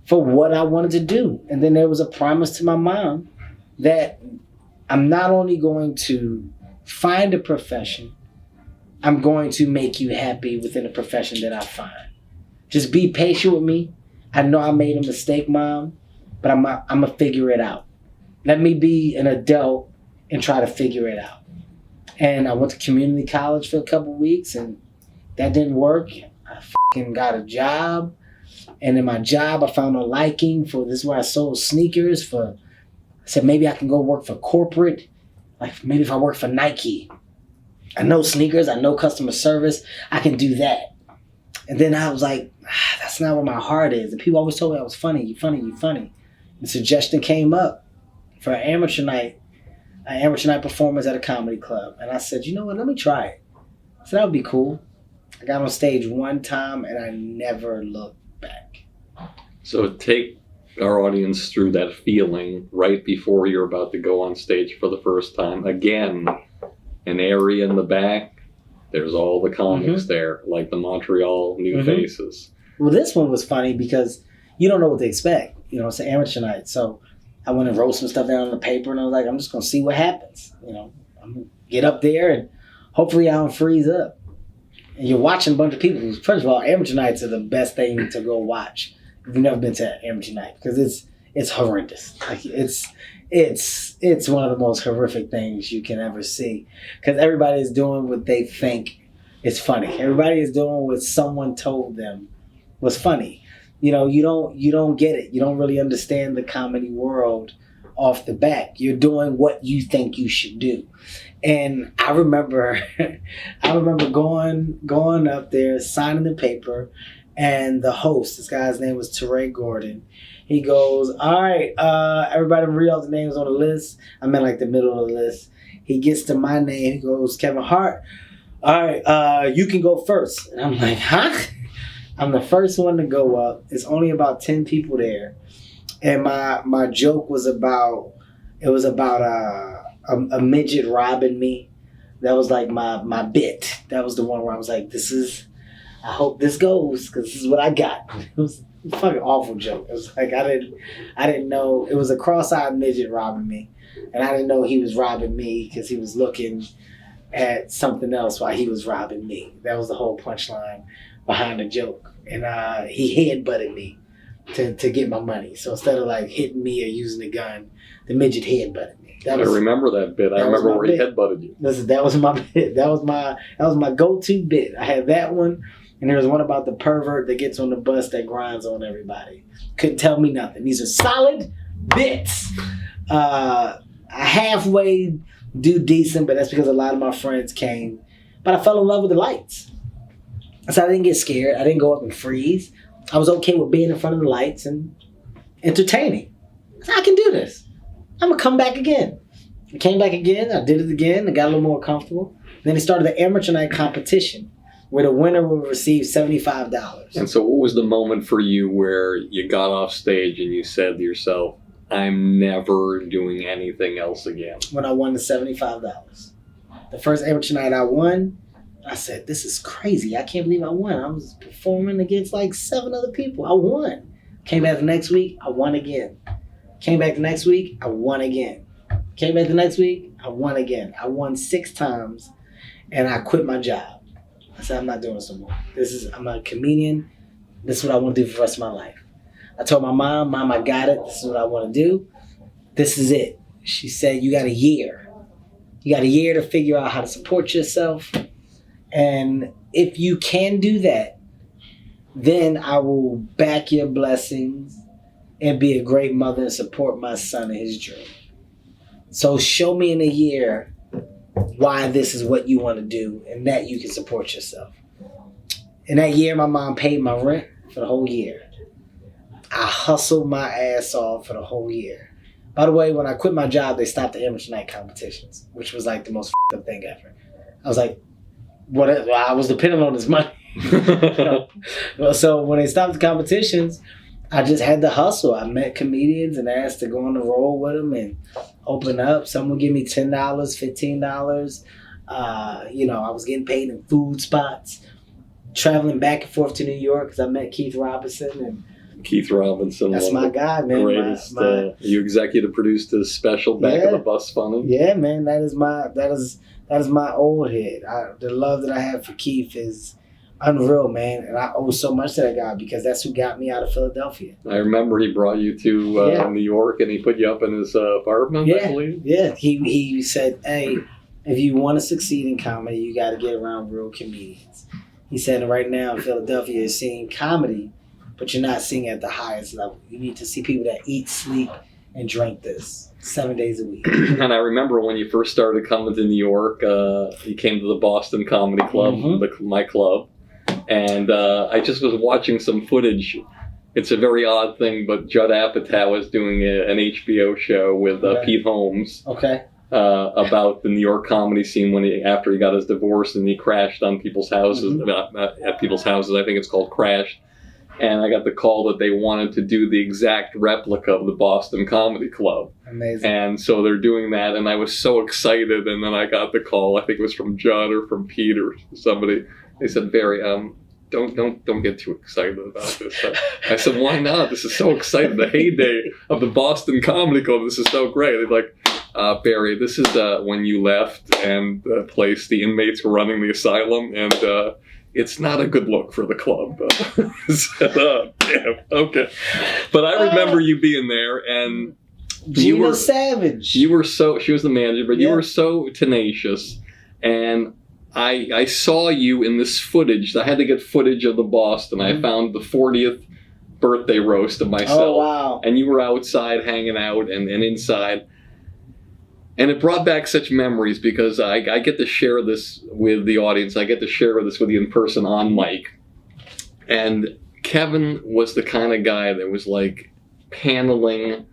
for what I wanted to do. And then there was a promise to my mom that I'm not only going to find a profession, I'm going to make you happy within the profession that I find. Just be patient with me. I know I made a mistake, Mom, but I'm going to figure it out. Let me be an adult and try to figure it out. And I went to community college for a couple of weeks, and that didn't work. I fucking got a job. And in my job, I found a liking for this is where I sold sneakers I said, maybe I can go work for corporate. Like maybe if I work for Nike. I know sneakers, I know customer service. I can do that. And then I was like, that's not where my heart is. And people always told me I was funny. You funny, you funny. The suggestion came up for an amateur night performance at a comedy club. And I said, you know what, let me try it. So that would be cool. I got on stage one time and I never looked back. So take our audience through that feeling right before you're about to go on stage for the first time. Again, an area in the back, there's all the comics there, like the Montreal new faces. Well, this one was funny because you don't know what to expect. You know, it's an amateur night. So I went and wrote some stuff down on the paper and I was like, I'm just going to see what happens. You know, I'm going to get up there and hopefully I don't freeze up. And you're watching a bunch of people. First of all, amateur nights are the best thing to go watch if you've never been to an amateur night because it's horrendous. Like it's one of the most horrific things you can ever see because everybody is doing what they think is funny. Everybody is doing what someone told them was funny. You know, you don't get it. You don't really understand the comedy world off the bat. You're doing what you think you should do. And I remember going up there, signing the paper, and the host, this guy's name was Teray Gordon. He goes, all right, everybody read all the names on the list. I'm in like the middle of the list. He gets to my name. He goes, Kevin Hart. All right, you can go first. And I'm like, huh? I'm the first one to go up. It's only about 10 people there. And my joke was about a midget robbing me. That was like my bit. That was the one where I was like, I hope this goes because this is what I got. It was a fucking awful joke. It was like I didn't know it was a cross-eyed midget robbing me. And I didn't know he was robbing me because he was looking at something else while he was robbing me. That was the whole punchline behind the joke. And he headbutted me to get my money. So instead of like hitting me or using a gun, the midget headbutted me. I remember that bit. I remember where he headbutted you. Listen, that was my bit. That was my go-to bit. I had that one, and there was one about the pervert that gets on the bus that grinds on everybody. Couldn't tell me nothing. These are solid bits. I halfway do decent, but that's because a lot of my friends came. But I fell in love with the lights. So I didn't get scared. I didn't go up and freeze. I was okay with being in front of the lights and entertaining. So I can do this. I'm going to come back again. I came back again. I did it again. I got a little more comfortable. Then they started the amateur night competition where the winner would receive $75. And so what was the moment for you where you got off stage and you said to yourself, I'm never doing anything else again? When I won the $75. The first amateur night I won, I said, this is crazy. I can't believe I won. I was performing against like 7 other people. I won. Came back the next week, I won again. Came back the next week, I won again. Came back the next week, I won again. I won 6 times, and I quit my job. I said, I'm not doing this no more. I'm a comedian. This is what I want to do for the rest of my life. I told my mom, I got it. This is what I want to do. This is it. She said, you got a year. You got a year to figure out how to support yourself. And if you can do that, then I will back your blessings and be a great mother and support my son in his dream. So show me in a year why this is what you want to do and that you can support yourself. In that year, my mom paid my rent for the whole year. I hustled my ass off for the whole year. By the way, when I quit my job, they stopped the amateur night competitions, which was like the most f***ed up thing ever. I was like, what? I was depending on this money. So when they stopped the competitions, I just had to hustle. I met comedians and asked to go on the road with them and open up. Some would give me $10, $15. I was getting paid in food spots, traveling back and forth to New York because I met Keith Robinson. Keith Robinson. That's my guy, man. Greatest. You executive produced his special Back of the Bus Funny. Yeah, man. That is my old head. The love that I have for Keith is unreal, man. And I owe so much to that guy because that's who got me out of Philadelphia. I remember he brought you to New York and he put you up in his apartment, I believe. Yeah. He said, hey, if you want to succeed in comedy, you got to get around real comedians. He said, right now in Philadelphia, you're seeing comedy, but you're not seeing it at the highest level. You need to see people that eat, sleep, and drink this 7 days a week. And I remember when you first started coming to New York, you came to the Boston Comedy Club, my club, and I just was watching some footage. It's a very odd thing, but Judd Apatow was doing an HBO show with Pete Holmes. Okay. About the New York comedy scene after he got his divorce and he crashed on people's houses, at people's houses. I think it's called Crashed. And I got the call that they wanted to do the exact replica of the Boston Comedy Club. Amazing. And so they're doing that, and I was so excited. And then I got the call. I think it was from Judd or from Pete or somebody. They said, Barry, don't get too excited about this. I said, why not? This is so exciting. The heyday of the Boston Comedy Club. This is so great. They're like, Barry, this is when you left and the place the inmates were running the asylum, and it's not a good look for the club. Damn, okay. But I remember you being there, and Gina Savage. You were so, she was the manager, but you were so tenacious, and I saw you in this footage. I had to get footage of the Boston. I found the 40th birthday roast of myself. Oh, wow. And you were outside hanging out and inside. And it brought back such memories because I get to share this with the audience. I get to share this with you in person on mic. And Kevin was the kind of guy that was like paneling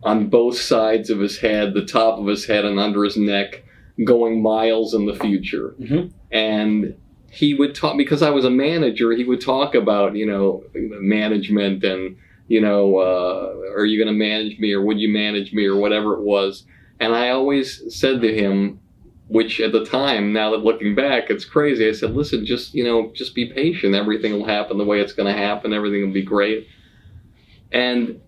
on both sides of his head, the top of his head and under his neck, going miles in the future. And he would talk, because I was a manager, he would talk about, management and, are you going to manage me or would you manage me or whatever it was. And I always said to him, which at the time, now that looking back, it's crazy. I said, listen, just be patient. Everything will happen the way it's going to happen. Everything will be great. And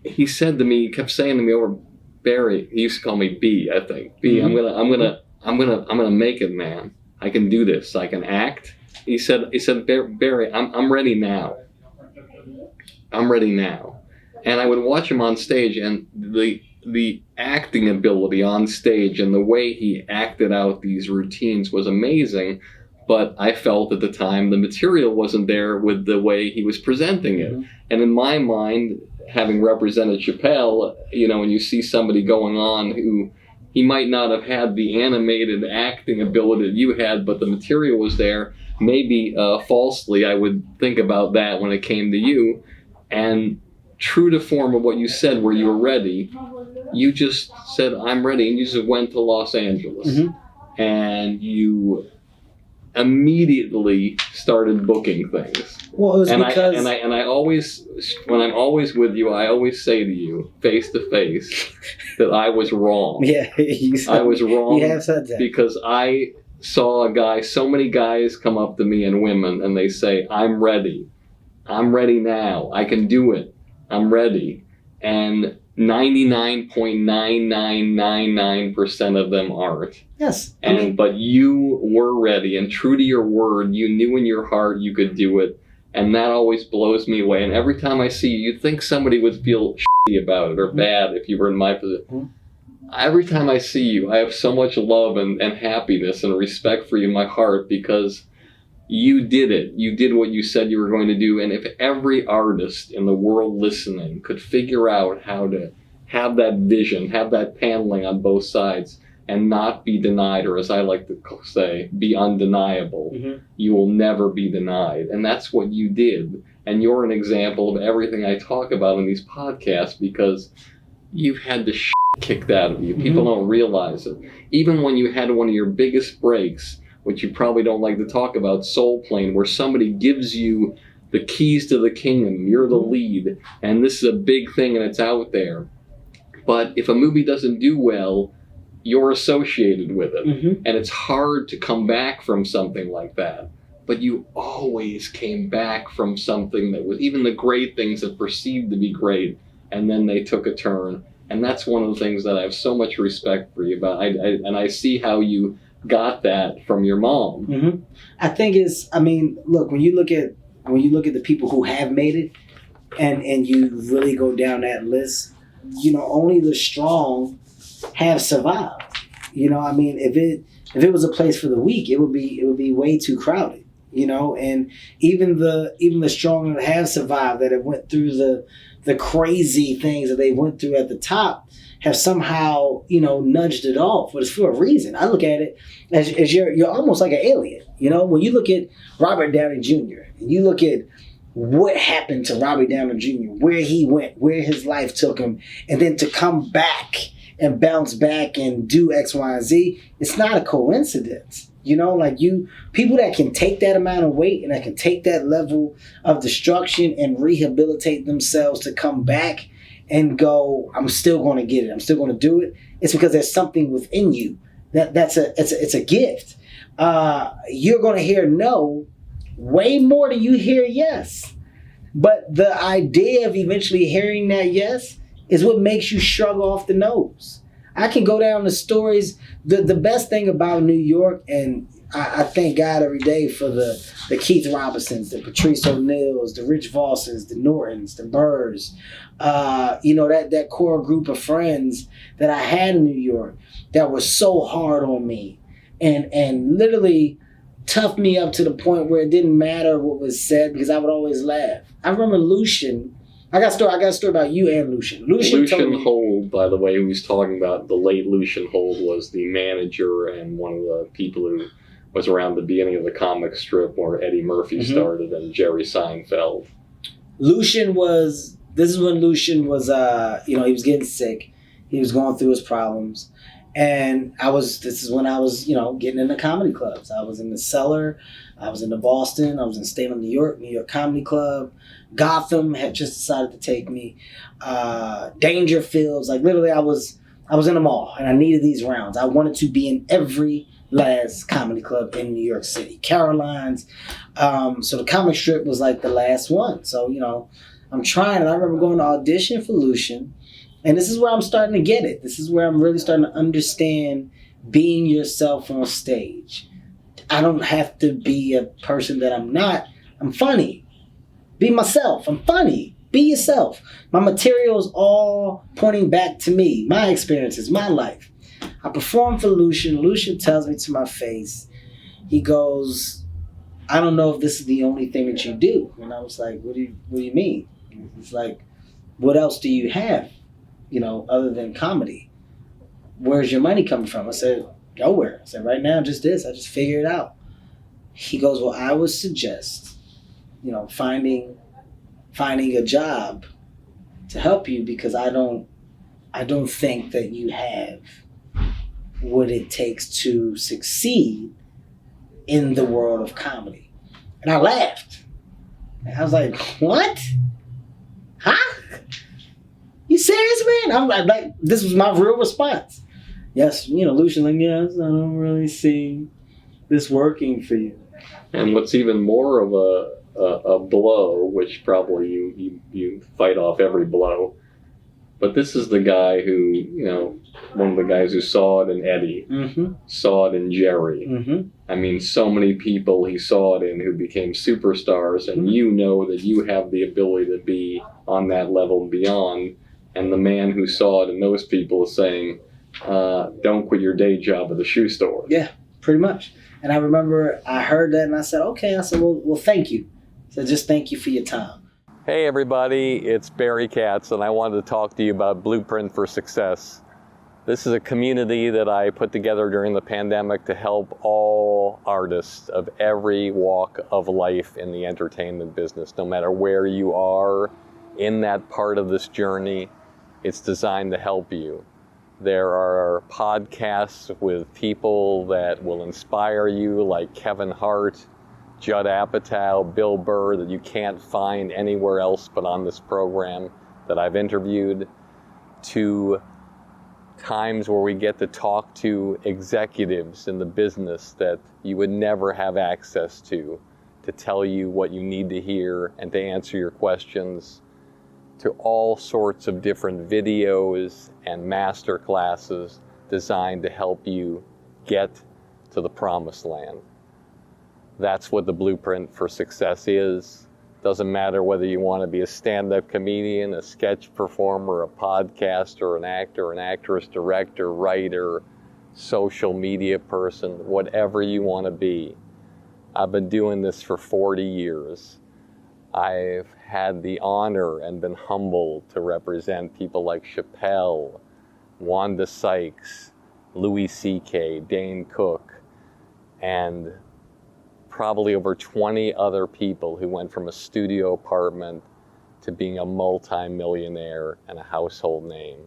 he said to me, he kept saying to me over, Barry, he used to call me B, I think. B, I'm gonna make it, man. I can do this. I can act. He said, Barry, I'm ready now. I'm ready now. And I would watch him on stage, and the acting ability on stage and the way he acted out these routines was amazing. But I felt at the time the material wasn't there with the way he was presenting it. And in my mind, having represented Chappelle, when you see somebody going on who he might not have had the animated acting ability that you had, but the material was there, maybe falsely I would think about that when it came to you. And true to form of what you said, where you were ready, you just said, I'm ready, and you just went to Los Angeles. And you immediately started booking things. Well, it was because I always, when I'm always with you, I always say to you, face to face, that I was wrong. Yeah, I was wrong. You have said that. Because I saw so many guys come up to me and women, and they say, I'm ready. I'm ready now. I can do it. I'm ready. And 99.9999% of them aren't. Yes. But you were ready, and true to your word, you knew in your heart you could do it. And that always blows me away. And every time I see you, you'd think somebody would feel shitty about it or bad if you were in my position. Every time I see you, I have so much love and happiness and respect for you in my heart, because you did it. You did what you said you were going to do. And if every artist in the world listening could figure out how to have that vision, have that paneling on both sides, and not be denied, or as I like to say, be undeniable, you will never be denied. And that's what you did. And you're an example of everything I talk about in these podcasts, because you've had the shit kicked out of you. People don't realize it. Even when you had one of your biggest breaks, which you probably don't like to talk about, Soul Plane, where somebody gives you the keys to the kingdom, you're the lead, and this is a big thing and it's out there. But if a movie doesn't do well, you're associated with it. And it's hard to come back from something like that. But you always came back from something that was, even the great things that perceived to be great, and then they took a turn. And that's one of the things that I have so much respect for you about. And I see how you got that from your mom. I think look, when you look at the people who have made it, and you really go down that list, only the strong have survived. If it was a place for the weak, it would be way too crowded. And even the strong that have survived, that have went through the crazy things that they went through at the top, have somehow nudged it off, but it's for a reason. I look at it as you're almost like an alien. When you look at Robert Downey Jr. and you look at what happened to Robert Downey Jr., where he went, where his life took him, and then to come back and bounce back and do X, Y, and Z, it's not a coincidence. People that can take that amount of weight and that can take that level of destruction and rehabilitate themselves to come back and go, I'm still going to get it, I'm still going to do it. It's because there's something within you it's a gift. You're going to hear no way more than you hear yes. But the idea of eventually hearing that yes is what makes you shrug off the nose. I can go down the stories. The best thing about New York, and I thank God every day for the Keith Robinsons, the Patrice O'Neills, the Rich Vosses, the Nortons, the Burrs, that core group of friends that I had in New York that was so hard on me and literally toughed me up to the point where it didn't matter what was said, because I would always laugh. I remember Lucian. I got a story about you and Lucian. Lucian Hold, by the way, who he's talking about, the late Lucian Hold, was the manager and one of the people who was around the beginning of the comic strip where Eddie Murphy started, and Jerry Seinfeld. This is when Lucian was, he was getting sick. He was going through his problems. And this is when I was, getting into comedy clubs. I was in the Cellar. I was in the Boston. I was in State of New York Comedy Club. Gotham had just decided to take me. Dangerfields. Like, literally, I was in them all, and I needed these rounds. I wanted to be in every last comedy club in New York City. Caroline's. So the comic strip was like the last one. So, I'm trying, and I remember going to audition for Lucian. And this is where I'm starting to get it. This is where I'm really starting to understand being yourself on stage. I don't have to be a person that I'm not. I'm funny. Be myself. I'm funny. Be yourself. My material is all pointing back to me, my experiences, my life. I perform for Lucian. Lucian tells me to my face, he goes, I don't know if this is the only thing that you do. And I was like, what do you mean? He's like, what else do you have? Other than comedy. Where's your money coming from? I said, nowhere. I said, right now, just this. I just figured it out. He goes, well, I would suggest, finding a job to help you, because I don't think that you have what it takes to succeed in the world of comedy. And I laughed. And I was like, what? Huh? You serious, man? I'm like, this was my real response. Yes, Lucian's like, yes, I don't really see this working for you. And what's even more of a blow, which probably you fight off every blow, but this is the guy who, one of the guys who saw it in Eddie, saw it in Jerry. I mean, so many people he saw it in who became superstars, and you know that you have the ability to be on that level and beyond. And the man who saw it in those people is saying, don't quit your day job at the shoe store. Yeah, pretty much. And I remember I heard that and I said, okay. I said, well, thank you. I said, just thank you for your time. Hey everybody, it's Barry Katz, and I wanted to talk to you about Blueprint for Success. This is a community that I put together during the pandemic to help all artists of every walk of life in the entertainment business. No matter where you are in that part of this journey, it's designed to help you. There are podcasts with people that will inspire you, like Kevin Hart, Judd Apatow, Bill Burr, that you can't find anywhere else but on this program that I've interviewed, to times where we get to talk to executives in the business that you would never have access to tell you what you need to hear and to answer your questions, to all sorts of different videos and master classes designed to help you get to the promised land. That's what the Blueprint for Success is. Doesn't matter whether you want to be a stand-up comedian, a sketch performer, a podcaster, an actor, an actress, director, writer, social media person, whatever you want to be. I've been doing this for 40 years. I've had the honor and been humbled to represent people like Chappelle, Wanda Sykes, Louis C.K., Dane Cook, and probably over 20 other people who went from a studio apartment to being a multi-millionaire and a household name.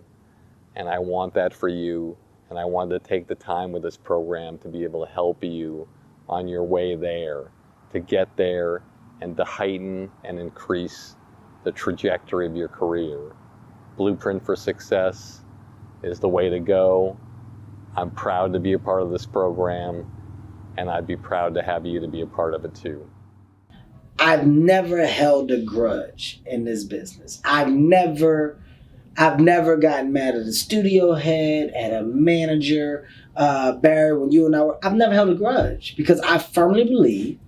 And I want that for you, and I wanted to take the time with this program to be able to help you on your way there, to get there and to heighten and increase the trajectory of your career. Blueprint for Success is the way to go. I'm proud to be a part of this program, and I'd be proud to have you to be a part of it too. I've never held a grudge in this business. I've never gotten mad at a studio head, at a manager. Barry, when you and I were, I've never held a grudge because I firmly believe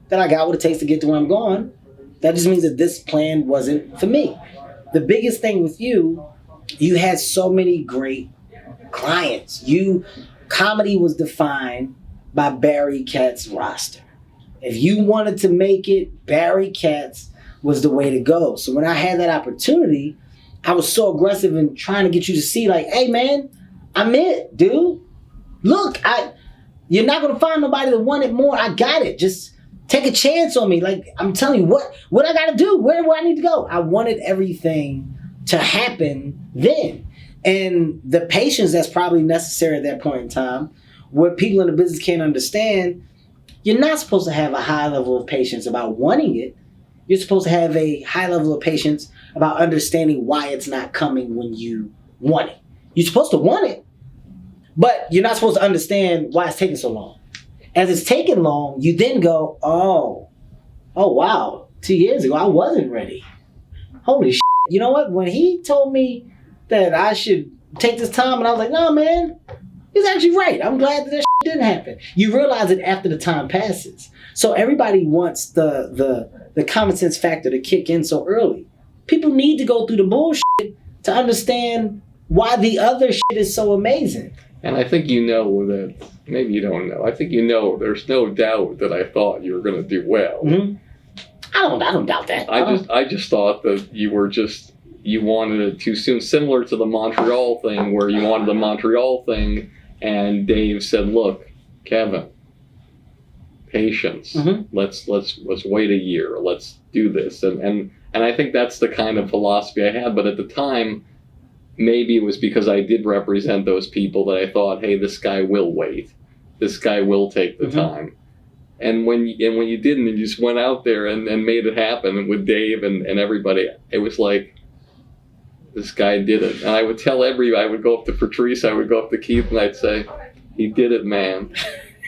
that I got what it takes to get to where I'm going. That just means that this plan wasn't for me. The biggest thing with you had so many great clients. Comedy was defined by Barry Katz roster. If you wanted to make it, Barry Katz was the way to go. So when I had that opportunity, I was so aggressive in trying to get you to see, like, hey man, I'm it, dude. Look, you're not gonna find nobody that want it more. I got it. Just take a chance on me. Like, I'm telling you, what I gotta do? Where do I need to go? I wanted everything to happen then. And the patience that's probably necessary at that point in time, what people in the business can't understand, you're not supposed to have a high level of patience about wanting it. You're supposed to have a high level of patience about understanding why it's not coming when you want it. You're supposed to want it, but you're not supposed to understand why it's taking so long. As it's taking long, you then go, oh wow, 2 years ago, I wasn't ready. Holy shit. You know what? When he told me that I should take this time, and I was like, no, man, he's actually right. I'm glad that didn't happen. You realize it after the time passes. So everybody wants the common sense factor to kick in so early. People need to go through the bullshit to understand why the other shit is so amazing. And I think you know that, maybe you don't know, I think you know there's no doubt that I thought you were going to do well. Mm-hmm. I don't doubt that. I just thought that you wanted it too soon, similar to the Montreal thing, where you wanted the Montreal thing, and Dave said, look, Kevin, patience. Mm-hmm. Let's wait a year. Let's do this. And I think that's the kind of philosophy I had. But at the time, maybe it was because I did represent those people that I thought, hey, this guy will wait. This guy will take the time. And when you didn't, and you just went out there and made it happen with Dave and everybody, it was like, this guy did it. And I would tell I would go up to Patrice, I would go up to Keith, and I'd say, he did it, man.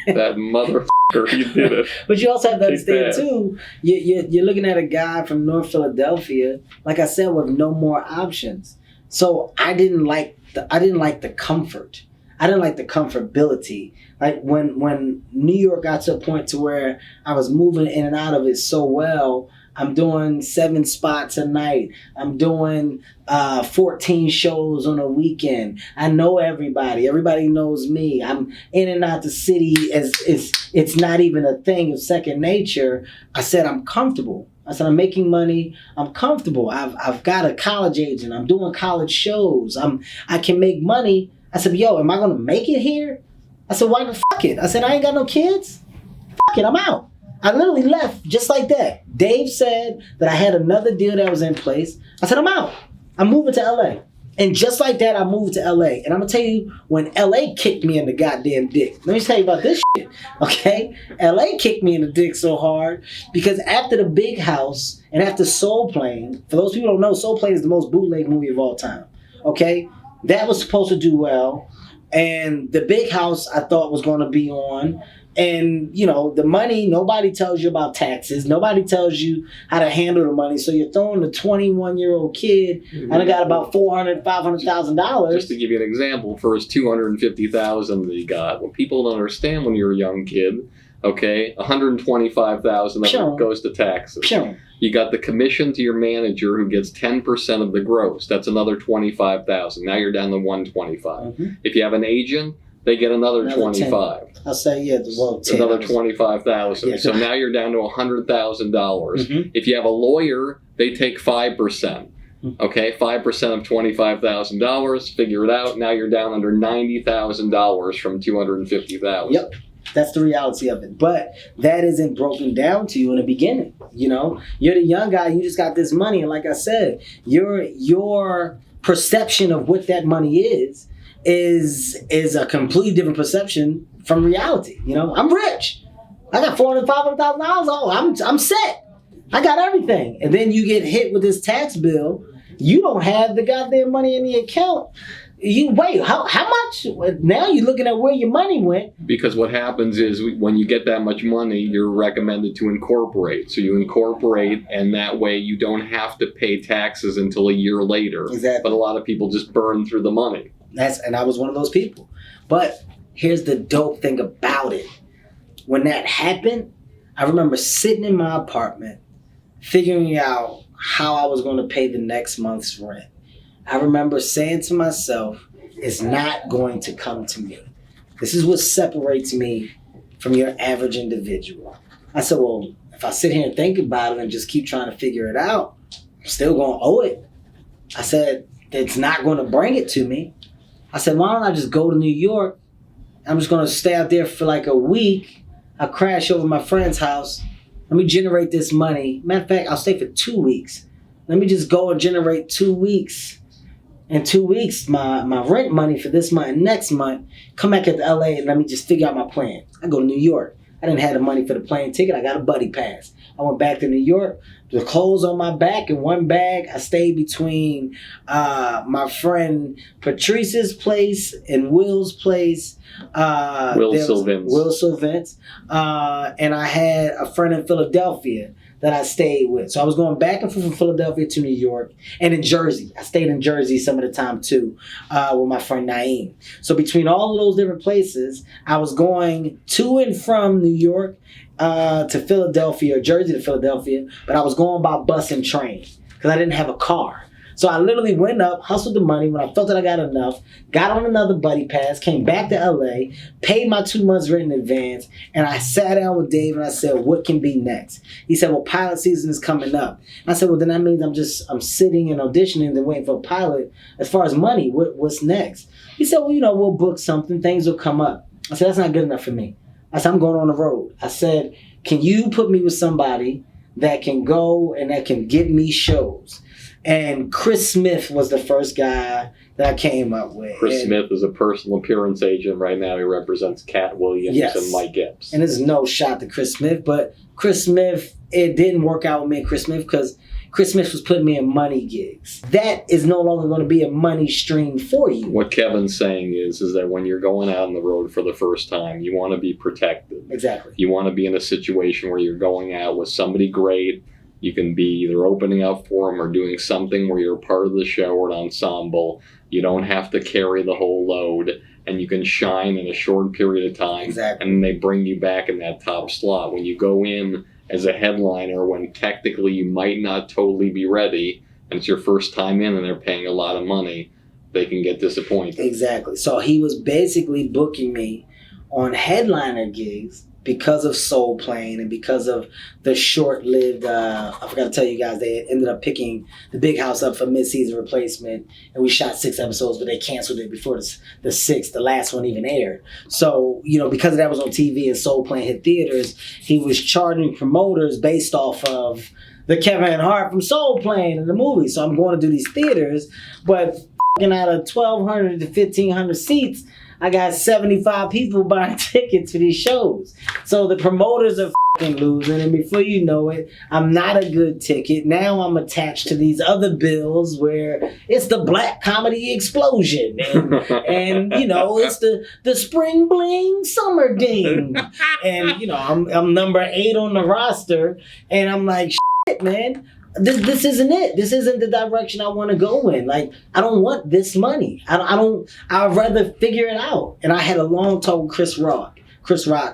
That motherfucker, he did it. But you also have to understand, too, you're looking at a guy from North Philadelphia, like I said, with no more options. So I didn't like the comfort. I didn't like the comfortability. Like when New York got to a point to where I was moving in and out of it so well, I'm doing 7 spots a night. I'm doing 14 shows on a weekend. I know everybody. Everybody knows me. I'm in and out the city as it's not even a thing of second nature. I said I'm comfortable. I said I'm making money. I'm comfortable. I've got a college agent. I'm doing college shows. I can make money. I said, yo, am I gonna make it here? I said, why the fuck it? I said, I ain't got no kids. Fuck it, I'm out. I literally left just like that. Dave said that I had another deal that was in place. I said, I'm out. I'm moving to LA. And just like that, I moved to LA. And I'm gonna tell you, when LA kicked me in the goddamn dick. Let me tell you about this shit, okay? LA kicked me in the dick so hard because after The Big House and after Soul Plane, for those people who don't know, Soul Plane is the most bootleg movie of all time, okay? That was supposed to do well. And The Big House, I thought, was going to be on. And, you know, the money, nobody tells you about taxes. Nobody tells you how to handle the money. So you're throwing a 21-year-old kid, and I got about $400,000, $500,000. Just to give you an example, for his $250,000 that he got, what people don't understand when you're a young kid, okay, $125,000 of it goes to taxes. Sure. You got the commission to your manager who gets 10% of the gross. That's another $25,000. Now you're down to $125,000. Mm-hmm. If you have an agent, they get another $25,000. I'll say, yeah, well, 10. Another $25,000. Yeah. So now you're down to $100,000. Mm-hmm. If you have a lawyer, they take 5%. Okay, 5% of $25,000. Figure it out. Now you're down under $90,000 from $250,000. Yep. That's the reality of it. But that isn't broken down to you in the beginning. You know, you're the young guy. You just got this money. And like I said, your perception of what that money is a completely different perception from reality. You know, I'm rich. I got $400,000, $500,000. Oh, I'm set. I got everything. And then you get hit with this tax bill. You don't have the goddamn money in the account. You wait, how much? Now you're looking at where your money went. Because what happens is when you get that much money, you're recommended to incorporate. So you incorporate, and that way you don't have to pay taxes until a year later. Exactly. But a lot of people just burn through the money. And I was one of those people. But here's the dope thing about it. When that happened, I remember sitting in my apartment, figuring out how I was going to pay the next month's rent. I remember saying to myself, it's not going to come to me. This is what separates me from your average individual. I said, well, if I sit here and think about it and just keep trying to figure it out, I'm still going to owe it. I said, it's not going to bring it to me. I said, why don't I just go to New York? I'm just going to stay out there for like a week. I'll crash over my friend's house. Let me generate this money. Matter of fact, I'll stay for 2 weeks. Let me just go and generate 2 weeks. In 2 weeks, my rent money for this month and next month, come back at the LA and let me just figure out my plan. I go to New York. I didn't have the money for the plane ticket. I got a buddy pass. I went back to New York. The clothes on my back in one bag. I stayed between my friend Patrice's place and Will's place. Will Sylvance. And I had a friend in Philadelphia that I stayed with. So I was going back and forth from Philadelphia to New York and in Jersey. I stayed in Jersey some of the time too with my friend Naeem. So between all of those different places, I was going to and from New York to Philadelphia, or Jersey to Philadelphia, but I was going by bus and train because I didn't have a car. So I literally went up, hustled the money when I felt that I got enough, got on another buddy pass, came back to LA, paid my 2 months rent in advance, and I sat down with Dave and I said, what can be next? He said, well, pilot season is coming up. I said, well, then that means I'm sitting and auditioning and waiting for a pilot. As far as money, what's next? He said, well, you know, we'll book something. Things will come up. I said, that's not good enough for me. I said, I'm going on the road. I said, can you put me with somebody that can go and that can give me shows? And Chris Smith was the first guy that I came up with. Chris Smith is a personal appearance agent right now. He represents Cat Williams and Mike Epps. And there's no shot to Chris Smith, but Chris Smith, it didn't work out with me and Chris Smith because Chris Smith was putting me in money gigs. That is no longer going to be a money stream for you. What Kevin's saying is that when you're going out on the road for the first time, you want to be protected. Exactly. You want to be in a situation where you're going out with somebody great. You can be either opening up for them or doing something where you're part of the show or an ensemble. You don't have to carry the whole load, and you can shine in a short period of time. Exactly. And they bring you back in that top slot. When you go in as a headliner, when technically you might not totally be ready, and it's your first time in and they're paying a lot of money, they can get disappointed. Exactly. So he was basically booking me on headliner gigs because of Soul Plane and because of the short-lived, I forgot to tell you guys, they ended up picking The Big House up for mid-season replacement, and we shot 6 episodes, but they canceled it before the 6th, the last one even aired. So, because that was on TV and Soul Plane hit theaters, he was charging promoters based off of the Kevin Hart from Soul Plane in the movie. So I'm going to do these theaters, but out of 1,200 to 1,500 seats, I got 75 people buying tickets for these shows. So the promoters are losing, and before you know it, I'm not a good ticket. Now I'm attached to these other bills where it's the Black Comedy Explosion, and it's the Spring Bling Summer Ding, and I'm number 8 on the roster, and I'm like, shit, man. This isn't it. This isn't the direction I want to go in. Like, I don't want this money. I'd rather figure it out. And I had a long talk with Chris Rock,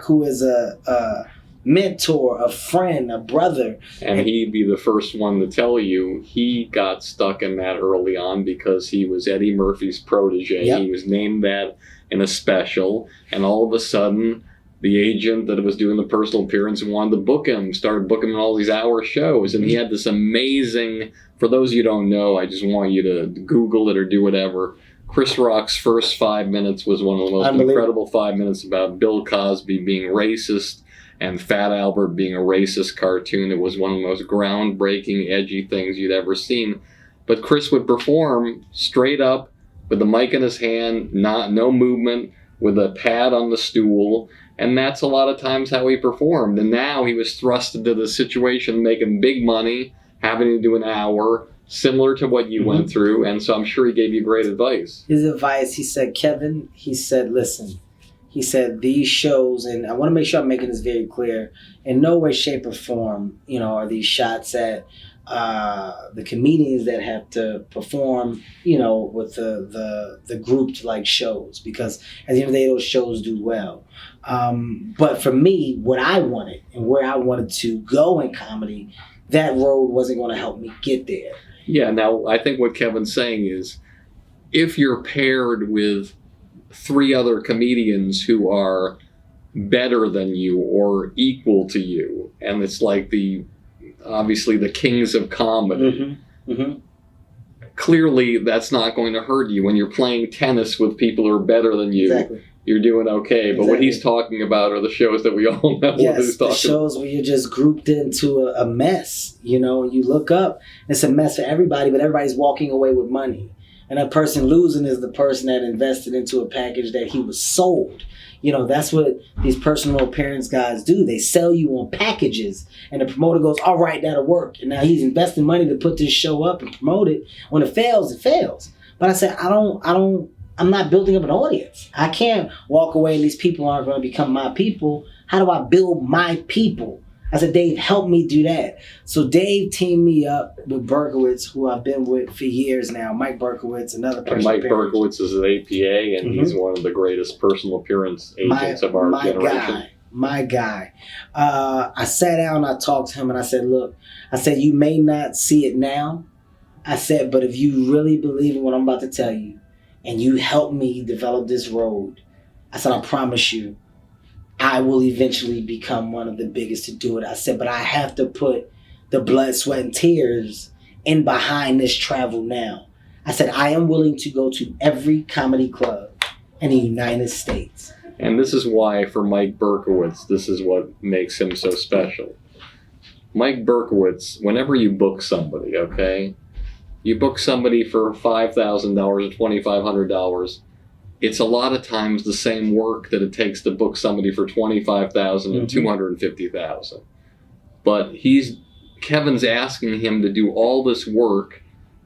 who is a mentor, a friend, a brother. And he'd be the first one to tell you he got stuck in that early on because he was Eddie Murphy's protege. Yep. He was named that in a special, and all of a sudden, the agent that was doing the personal appearance wanted to book him, started booking him all these hour shows. And he had this amazing, for those you don't know, I just want you to Google it or do whatever. Chris Rock's first 5 minutes was one of the most incredible 5 minutes about Bill Cosby being racist and Fat Albert being a racist cartoon. It was one of the most groundbreaking, edgy things you'd ever seen. But Chris would perform straight up with the mic in his hand, no movement, with a pad on the stool. And that's a lot of times how he performed. And now he was thrust into the situation making big money, having to do an hour, similar to what you went through. And so I'm sure he gave you great advice. His advice, he said, Kevin, listen, he said, these shows, and I want to make sure I'm making this very clear, in no way, shape, or form, are these shots at the comedians that have to perform, with the grouped like shows, because at the end of the day, those shows do well. But for me, what I wanted and where I wanted to go in comedy, that road wasn't going to help me get there. Yeah. Now I think what Kevin's saying is, if you're paired with 3 other comedians who are better than you or equal to you, and it's like obviously the kings of comedy. Clearly, that's not going to hurt you. When you're playing tennis with people who are better than you, exactly. You're doing okay. But what he's talking about are the shows that we all know. Yes, the shows where you're just grouped into a mess. And you look up, it's a mess for everybody, but everybody's walking away with money. And that person losing is the person that invested into a package that he was sold. That's what these personal appearance guys do. They sell you on packages, and the promoter goes, all right, that'll work. And now he's investing money to put this show up and promote it. When it fails, it fails. But I said, I'm not building up an audience. I can't walk away and these people aren't going to become my people. How do I build my people? I said, Dave, help me do that. So Dave teamed me up with Berkowitz, who I've been with for years now. Mike Berkowitz, another person. Mike Berkowitz is an APA, and he's one of the greatest personal appearance agents of our generation. My guy. I sat down, I talked to him, and I said, look, you may not see it now. I said, but if you really believe in what I'm about to tell you, and you help me develop this road, I said, I promise you, I will eventually become one of the biggest to do it. I said, but I have to put the blood, sweat, and tears in behind this travel now. I said, I am willing to go to every comedy club in the United States. And this is why, for Mike Berkowitz, this is what makes him so special. Mike Berkowitz, whenever you book somebody, okay, You book somebody for $5,000 or $2,500. It's a lot of times the same work that it takes to book somebody for $25,000 and $250,000. But Kevin's asking him to do all this work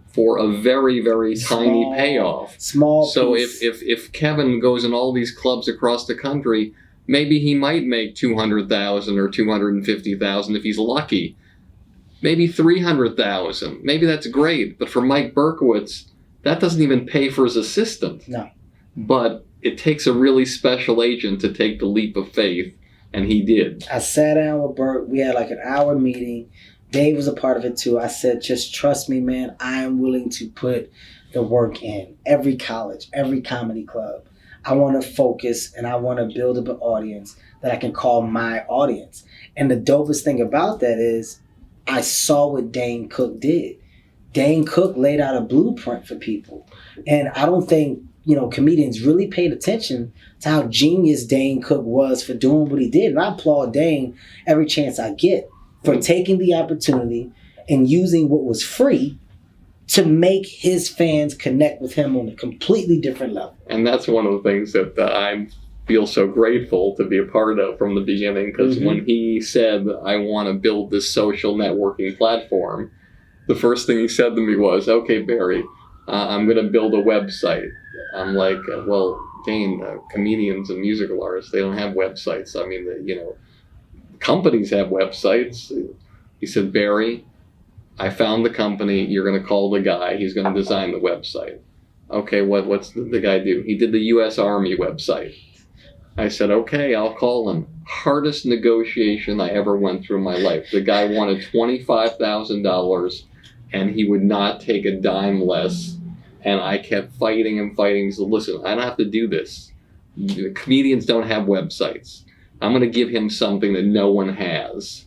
for a very, very tiny payoff. So if Kevin goes in all these clubs across the country, maybe he might make $200,000 or $250,000 if he's lucky. Maybe $300,000. Maybe that's great. But for Mike Berkowitz, that doesn't even pay for his assistant. No. But it takes a really special agent to take the leap of faith, and he did. I sat down with Bert. We had like an hour meeting. Dave was a part of it too. I said, just trust me, man. I am willing to put the work in. Every college, every comedy club. I want to focus and I want to build up an audience that I can call my audience. And the dopest thing about that is I saw what Dane Cook did. Dane Cook laid out a blueprint for people. And I don't think, comedians really paid attention to how genius Dane Cook was for doing what he did. And I applaud Dane every chance I get for taking the opportunity and using what was free to make his fans connect with him on a completely different level. And that's one of the things that I feel so grateful to be a part of from the beginning, because when he said, I want to build this social networking platform, the first thing he said to me was, okay, Barry, I'm going to build a website. I'm like, well, Dane, comedians and musical artists, they don't have websites. I mean, companies have websites. He said, Barry, I found the company. You're going to call the guy. He's going to design the website. Okay, what's the guy do? He did the U.S. Army website. I said, okay, I'll call him. Hardest negotiation I ever went through in my life. The guy wanted $25,000, and he would not take a dime less. And I kept fighting and fighting. He said, listen, I don't have to do this. The comedians don't have websites. I'm going to give him something that no one has.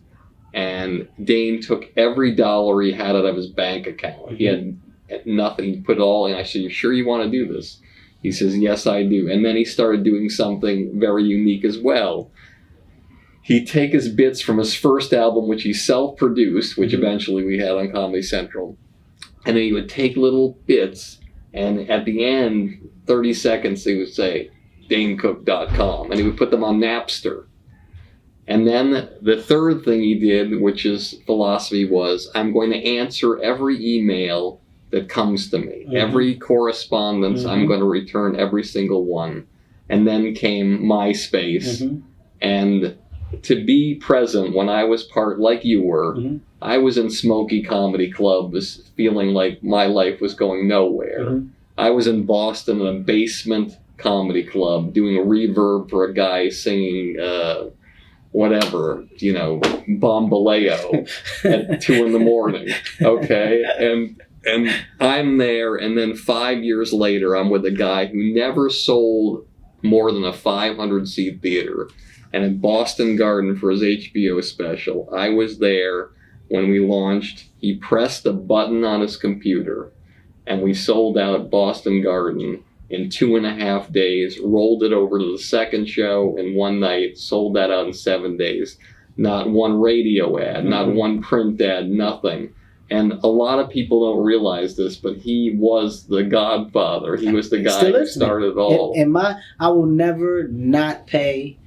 And Dane took every dollar he had out of his bank account. He had nothing. He put it all in. I said, you sure you want to do this? He says, yes, I do. And then he started doing something very unique as well. He'd take his bits from his first album, which he self-produced, which eventually we had on Comedy Central. And then he would take little bits, and at the end, 30 seconds, he would say, DaneCook.com, and he would put them on Napster. And then the third thing he did, which his philosophy was, I'm going to answer every email that comes to me. Every correspondence, I'm going to return every single one. And then came MySpace. And to be present when I was part, like you were, I was in smoky comedy clubs feeling like my life was going nowhere. I was in Boston in a basement comedy club doing a reverb for a guy singing Bombaleo at 2 a.m. Okay, and I'm there, and then 5 years later, I'm with a guy who never sold more than a 500-seat theater, and in Boston Garden for his HBO special. I was there when we launched. He pressed a button on his computer, and we sold out Boston Garden in 2.5 days, rolled it over to the second show in one night, sold that out in 7 days. Not one radio ad, not one print ad, nothing. And a lot of people don't realize this, but he was the godfather. He was the guy who started it all. I will never not pay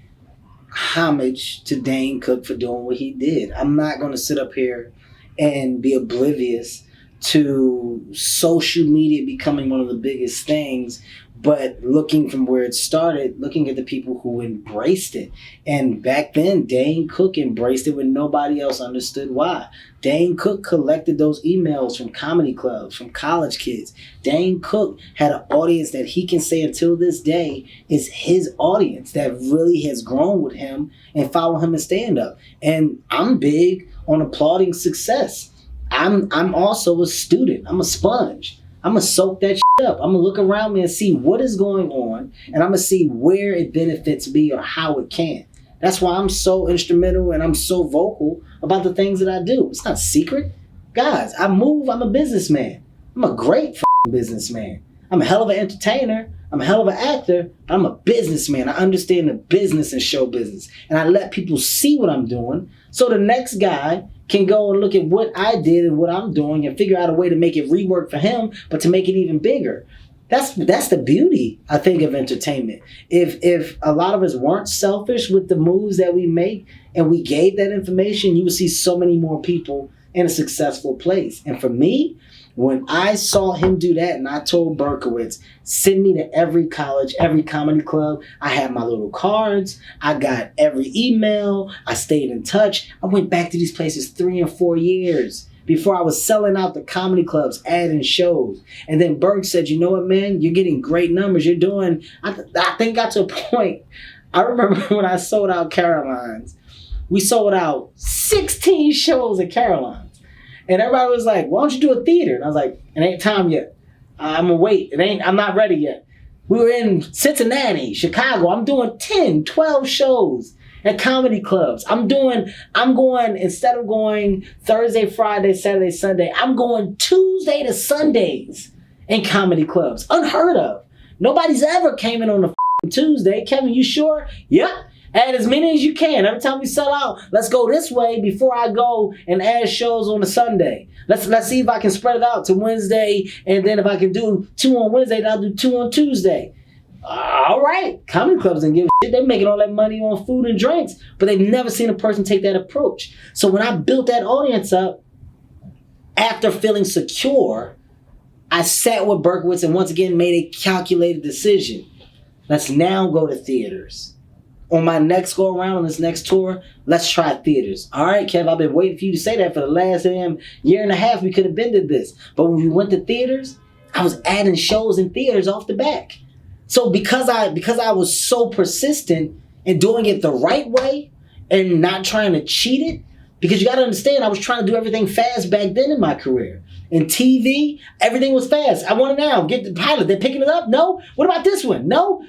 homage to Dane Cook for doing what he did. I'm not going to sit up here and be oblivious to social media becoming one of the biggest things, but looking from where it started, looking at the people who embraced it. And back then, Dane Cook embraced it when nobody else understood why. Dane Cook collected those emails from comedy clubs, from college kids. Dane Cook had an audience that he can say until this day is his audience that really has grown with him and follow him in stand-up. And I'm big on applauding success. I'm also a student. I'm a sponge. I'm going to soak that shit up. I'm going to look around me and see what is going on, and I'm going to see where it benefits me or how it can. That's why I'm so instrumental and I'm so vocal about the things that I do. It's not secret. Guys, I'm a businessman. I'm a great businessman. I'm a hell of an entertainer. I'm a hell of an actor. I'm a businessman. I understand the business and show business. And I let people see what I'm doing so the next guy can go and look at what I did and what I'm doing and figure out a way to make it rework for him, but to make it even bigger. That's the beauty, I think, of entertainment. If a lot of us weren't selfish with the moves that we make and we gave that information, you would see so many more people in a successful place. And for me, when I saw him do that and I told Berkowitz, send me to every college, every comedy club, I had my little cards, I got every email, I stayed in touch. I went back to these places 3 and 4 years before I was selling out the comedy clubs, adding shows. And then Berg said, you know what, man, you're getting great numbers. You're doing, I think got to a point. I remember when I sold out Caroline's, we sold out 16 shows at Caroline's. And everybody was like, why don't you do a theater? And I was like, it ain't time yet. I'm gonna wait. I'm not ready yet. We were in Cincinnati, Chicago. I'm doing 10, 12 shows at comedy clubs. I'm going, instead of going Thursday, Friday, Saturday, Sunday, I'm going Tuesday to Sundays in comedy clubs. Unheard of. Nobody's ever came in on a Tuesday. Kevin, you sure? Yep. Add as many as you can. Every time we sell out, let's go this way before I go and add shows on a Sunday. Let's see if I can spread it out to Wednesday, and then if I can do 2 on Wednesday, then I'll do 2 on Tuesday. All right. Comedy clubs didn't give a shit. They're making all that money on food and drinks, but they've never seen a person take that approach. So when I built that audience up, after feeling secure, I sat with Berkowitz and once again made a calculated decision. Let's now go to theaters. On my next go around on this next tour, let's try theaters. All right, Kev, I've been waiting for you to say that for the last year and a half. We could have been to this. But when we went to theaters, I was adding shows in theaters off the back. So because I was so persistent in doing it the right way and not trying to cheat it, because you got to understand, I was trying to do everything fast back then in my career. In TV, everything was fast. I want it now. Get the pilot. They're picking it up? No? What about this one? No?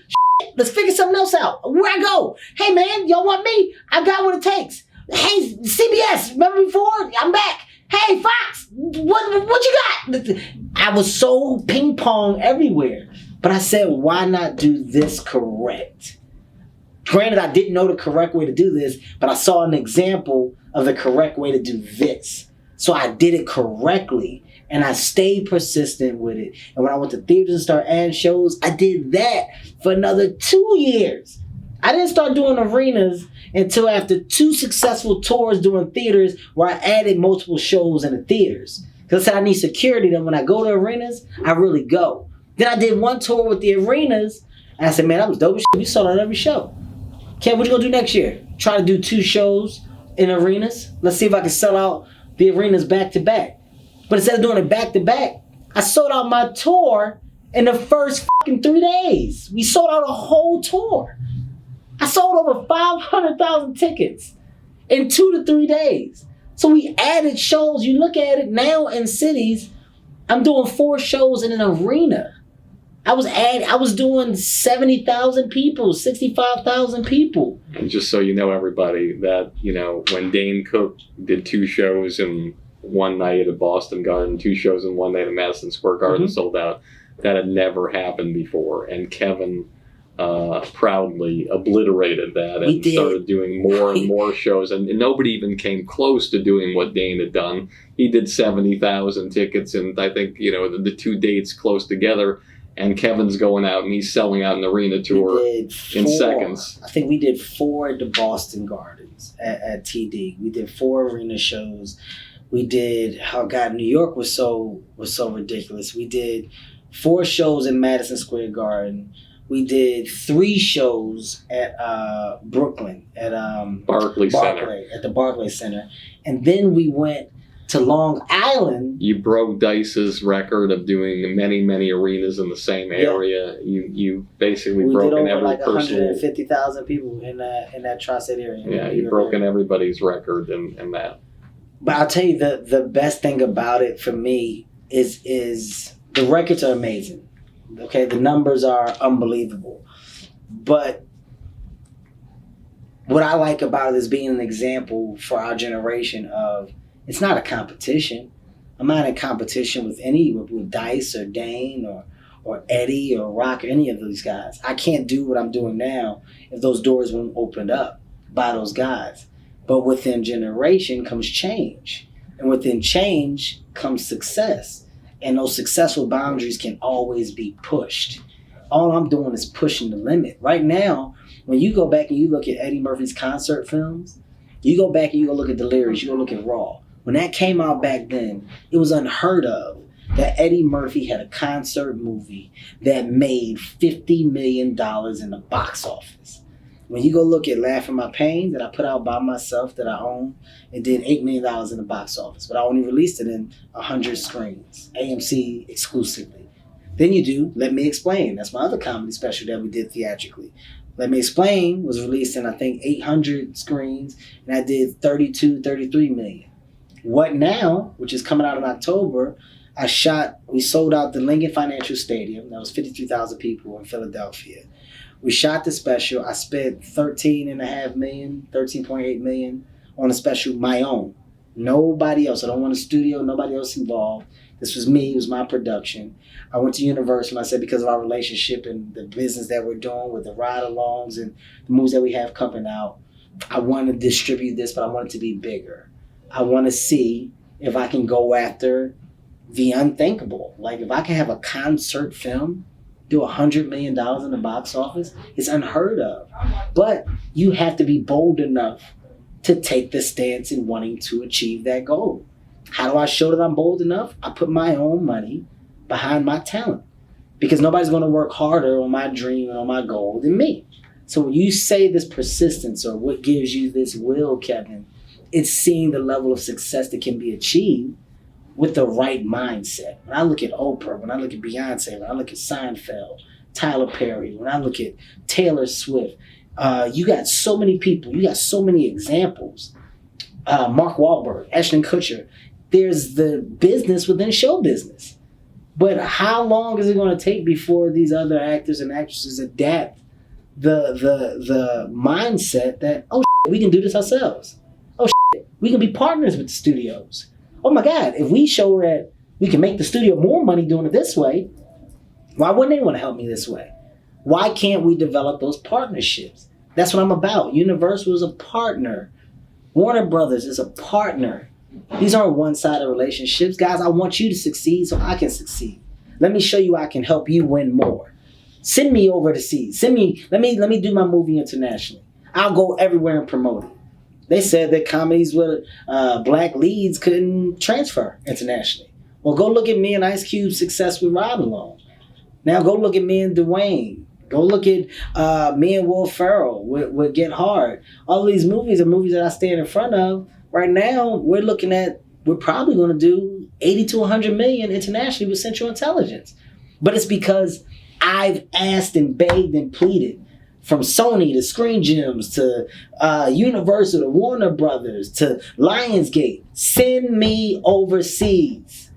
Let's figure something else out. Where I go? Hey, man, y'all want me? I got what it takes. Hey, CBS, remember before? I'm back. Hey, Fox, what you got? I was so ping pong everywhere. But I said, why not do this correct? Granted, I didn't know the correct way to do this, but I saw an example of the correct way to do this. So I did it correctly. And I stayed persistent with it. And when I went to theaters and started adding shows, I did that for another 2 years. I didn't start doing arenas until after 2 successful tours doing theaters where I added multiple shows in the theaters. Because I said I need security that when I go to arenas, I really go. Then I did 1 tour with the arenas. And I said, man, that was dope as shit. We sold out every show. Kev, what you gonna do next year? Try to do 2 shows in arenas? Let's see if I can sell out the arenas back to back. But instead of doing it back to back, I sold out my tour in the first fucking 3 days. We sold out a whole tour. I sold over 500,000 tickets in 2 to 3 days. So we added shows. You look at it now in cities, I'm doing 4 shows in an arena. I was doing 70,000 people, 65,000 people. And just so you know, everybody, that, when Dane Cook did 2 shows in one night at Boston Garden, 2 shows in one night at Madison Square Garden, sold out. That had never happened before. And Kevin proudly obliterated that and started doing more and more shows. And nobody even came close to doing what Dane had done. He did 70,000 tickets, and I think, the 2 dates close together. And Kevin's going out and he's selling out an arena tour in seconds. I think we did 4 at the Boston Gardens at TD. We did 4 arena shows. We did, New York was so ridiculous. We did 4 shows in Madison Square Garden. We did 3 shows at Brooklyn, at Barclays Center. At the Barclays Center. And then we went to Long Island. You broke Dice's record of doing many, many arenas in the same area. Yeah. You basically broken every like personal. 150,000 people in that tri-state area. Yeah, you've broken everybody's record in that. But I'll tell you, the best thing about it for me is the records are amazing. Okay, the numbers are unbelievable. But what I like about it is being an example for our generation of, it's not a competition. I'm not in competition with Dice or Dane or Eddie or Rock or any of these guys. I can't do what I'm doing now if those doors weren't opened up by those guys. But within generation comes change. And within change comes success. And those successful boundaries can always be pushed. All I'm doing is pushing the limit. Right now, when you go back and you look at Eddie Murphy's concert films, you go back and you go look at Delirious, you go look at Raw. When that came out back then, it was unheard of that Eddie Murphy had a concert movie that made $50 million in the box office. When you go look at Laugh at My Pain that I put out by myself that I own, it did $8 million in the box office, but I only released it in 100 screens, AMC exclusively. Then you do Let Me Explain. That's my other comedy special that we did theatrically. Let Me Explain was released in, I think, 800 screens, and I did 32, 33 million. What Now, which is coming out in October, we sold out the Lincoln Financial Stadium. That was 53,000 people in Philadelphia. We shot the special. I spent $13.5 million, $13.8 million on a special, my own. Nobody else. I don't want a studio, nobody else involved. This was me, it was my production. I went to Universal and I said, because of our relationship and the business that we're doing with the ride-alongs and the movies that we have coming out, I want to distribute this, but I want it to be bigger. I want to see if I can go after the unthinkable. Like if I can have a concert film do $100 million in the box office, it's unheard of. But you have to be bold enough to take the stance in wanting to achieve that goal. How do I show that I'm bold enough? I put my own money behind my talent, because nobody's going to work harder on my dream and on my goal than me. So when you say this persistence or what gives you this will, Kevin, it's seeing the level of success that can be achieved with the right mindset. When I look at Oprah, when I look at Beyonce, when I look at Seinfeld, Tyler Perry, when I look at Taylor Swift, you got so many people, you got so many examples. Mark Wahlberg, Ashton Kutcher. There's the business within show business. But how long is it going to take before these other actors and actresses adapt the mindset that, oh, we can do this ourselves. Oh, we can be partners with the studios. Oh my God, if we show that we can make the studio more money doing it this way, why wouldn't they want to help me this way? Why can't we develop those partnerships? That's what I'm about. Universal is a partner. Warner Brothers is a partner. These aren't one-sided relationships. Guys, I want you to succeed so I can succeed. Let me show you I can help you win more. Send me overseas. Let me do my movie internationally. I'll go everywhere and promote it. They said that comedies with black leads couldn't transfer internationally. Well, go look at me and Ice Cube's success with Ride Along. Now go look at me and Dwayne. Go look at me and Will Ferrell with Get Hard. All of these movies are movies that I stand in front of. Right now, we're probably going to do 80 to 100 million internationally with Central Intelligence. But it's because I've asked and begged and pleaded, from Sony to Screen Gems to Universal to Warner Brothers to Lionsgate. Send me overseas.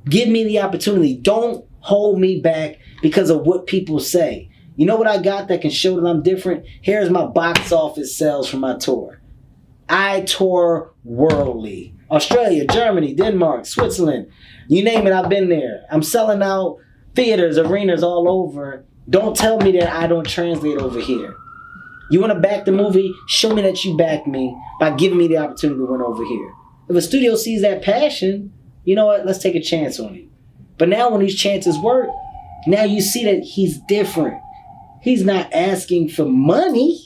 Give me the opportunity. Don't hold me back because of what people say. You know what I got that can show that I'm different? Here's my box office sales from my tour. I tour worldly. Australia, Germany, Denmark, Switzerland. You name it, I've been there. I'm selling out theaters, arenas all over. Don't tell me that I don't translate over here. You want to back the movie? Show me that you back me by giving me the opportunity to win over here. If a studio sees that passion, you know what? Let's take a chance on it. But now when these chances work, now you see that he's different. He's not asking for money.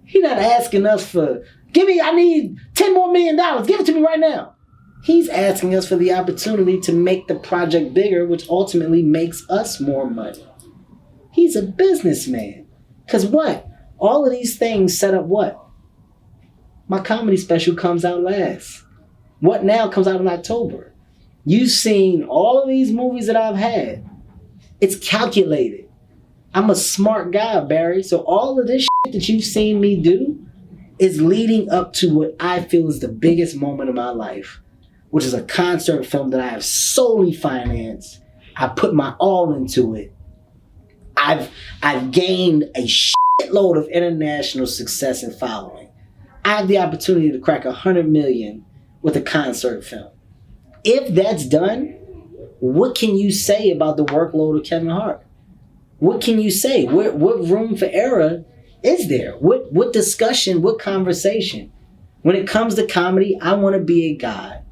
He's not asking us for, I need $10 more million. Give it to me right now. He's asking us for the opportunity to make the project bigger, which ultimately makes us more money. He's a businessman. Because what? All of these things set up what? My comedy special comes out last. What Now comes out in October. You've seen all of these movies that I've had. It's calculated. I'm a smart guy, Barry. So all of this shit that you've seen me do is leading up to what I feel is the biggest moment of my life, which is a concert film that I have solely financed. I put my all into it. I've gained a shitload of international success and following. I have the opportunity to crack 100 million with a concert film. If that's done, what can you say about the workload of Kevin Hart? What can you say? What room for error is there? What discussion, what conversation? When it comes to comedy, I want to be a guy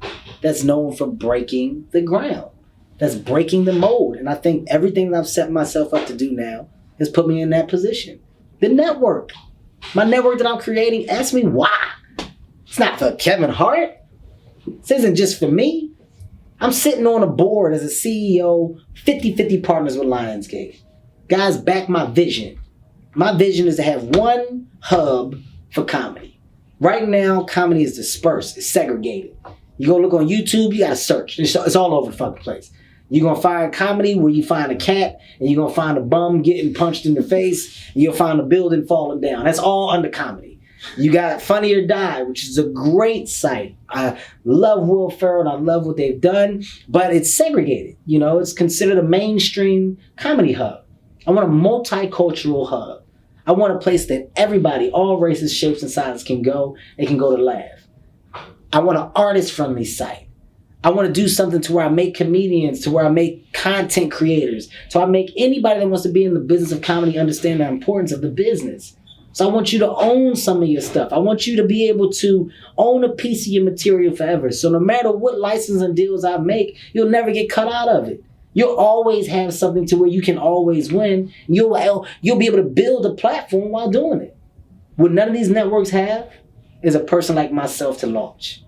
that's known for breaking the ground, that's breaking the mold. And I think everything that I've set myself up to do now has put me in that position. The network, my network that I'm creating, ask me why. It's not for Kevin Hart. This isn't just for me. I'm sitting on a board as a CEO, 50-50 partners with Lionsgate. Guys, back my vision. My vision is to have one hub for comedy. Right now, comedy is dispersed. It's segregated. You go look on YouTube, you got to search. It's all over the fucking place. You're going to find comedy where you find a cat, and you're going to find a bum getting punched in the face, and you'll find a building falling down. That's all under comedy. You got Funny or Die, which is a great site. I love Will Ferrell, and I love what they've done, but it's segregated. You know, it's considered a mainstream comedy hub. I want a multicultural hub. I want a place that everybody, all races, shapes, and sizes can go. They can go to laugh. I want an artist-friendly site. I want to do something to where I make comedians, to where I make content creators, so I make anybody that wants to be in the business of comedy understand the importance of the business. So I want you to own some of your stuff. I want you to be able to own a piece of your material forever. So no matter what licensing deals I make, you'll never get cut out of it. You'll always have something to where you can always win. You'll be able to build a platform while doing it. What none of these networks have is a person like myself to launch.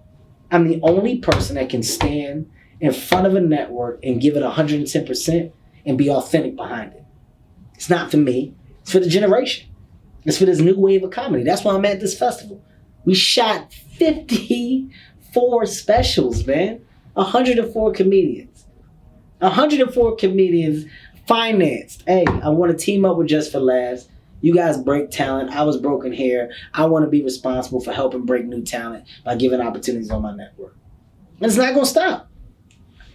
I'm the only person that can stand in front of a network and give it 110% and be authentic behind it. It's not for me. It's for the generation. It's for this new wave of comedy. That's why I'm at this festival. We shot 54 specials, man. 104 comedians. 104 comedians financed. Hey, I want to team up with Just for Laughs. You guys break talent. I was broken here. I want to be responsible for helping break new talent by giving opportunities on my network. And it's not going to stop.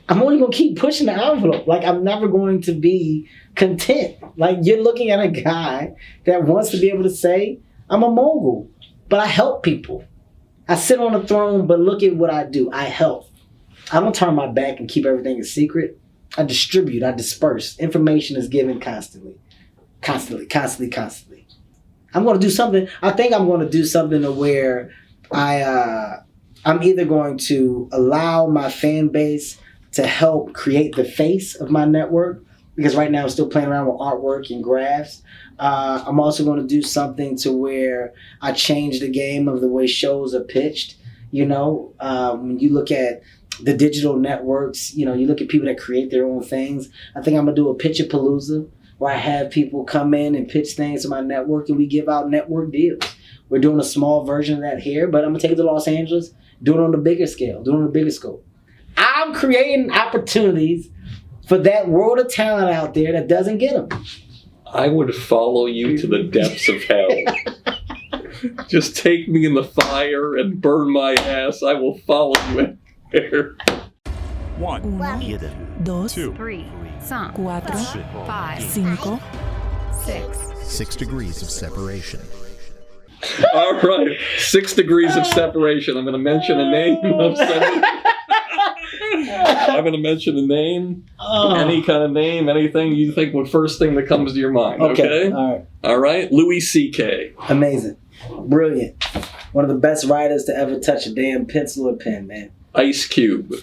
I'm only going to keep pushing the envelope. Like, I'm never going to be content. Like, you're looking at a guy that wants to be able to say, I'm a mogul, but I help people. I sit on a throne, but look at what I do. I help. I don't turn my back and keep everything a secret. I distribute. I disperse. Information is given constantly. Constantly. I'm going to do something. I think I'm going to do something to where I'm either going to allow my fan base to help create the face of my network, because right now I'm still playing around with artwork and graphs. I'm also going to do something to where I change the game of the way shows are pitched. You know, when you look at the digital networks, you know, you look at people that create their own things. I think I'm going to do a Pitch-a-Palooza where I have people come in and pitch things to my network and we give out network deals. We're doing a small version of that here, but I'm going to take it to Los Angeles, do it on the bigger scale, do it on the bigger scope. I'm creating opportunities for that world of talent out there that doesn't get them. I would follow you to the depths of hell. Just take me in the fire and burn my ass. I will follow you there. 1, 2, 3, 4, 5, 5, 6. 6 degrees of separation. All right, 6 degrees of separation. I'm going to mention a name of somebody. I'm going to mention a name, any kind of name, anything you think would first thing that comes to your mind. Okay? All right. Louis C.K. Amazing. Brilliant. One of the best writers to ever touch a damn pencil or pen, man. Ice Cube.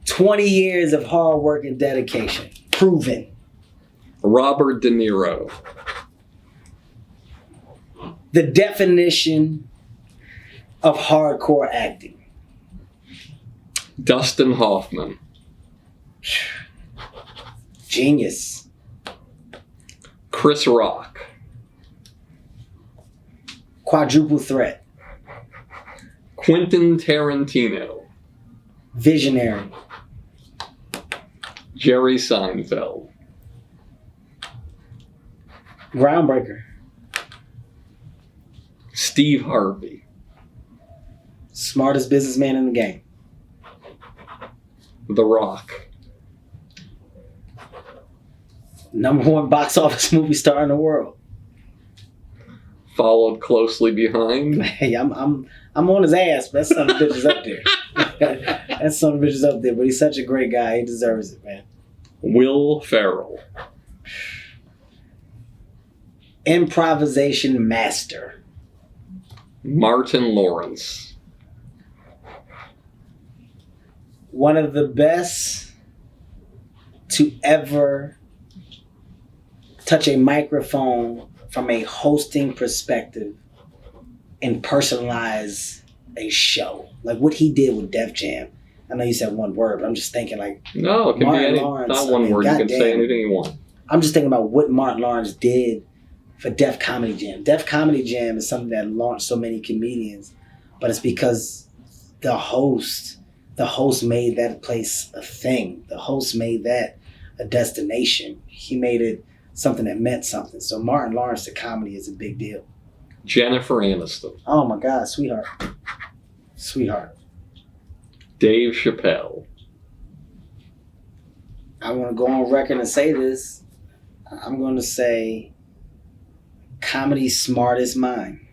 20 years of hard work and dedication. Proven. Robert De Niro. The definition of hardcore acting. Dustin Hoffman. Genius. Chris Rock. Quadruple threat. Quentin Tarantino. Visionary. Jerry Seinfeld. Groundbreaker. Steve Harvey. Smartest businessman in the game. The Rock. #1 box office movie star in the world. Followed closely behind. Hey, I'm on his ass, but that son of a bitch is up there. That son of a bitch is up there, but he's such a great guy. He deserves it, man. Will Ferrell. Improvisation master. Martin Lawrence. One of the best to ever touch a microphone from a hosting perspective and personalize a show. Like what he did with Def Jam. I know you said one word, but I'm just thinking like... No, it can Martin be Lawrence, not one word. You can say goddamn. anything you want. I'm just thinking about what Martin Lawrence did for Def Comedy Jam. Def Comedy Jam is something that launched so many comedians, but it's because the host made that place a thing. The host made that a destination. He made it something that meant something. So Martin Lawrence to comedy is a big deal. Jennifer Aniston. Oh my God, sweetheart. Sweetheart. Dave Chappelle. I want to go on record and say this. I'm going to say comedy's smartest mind.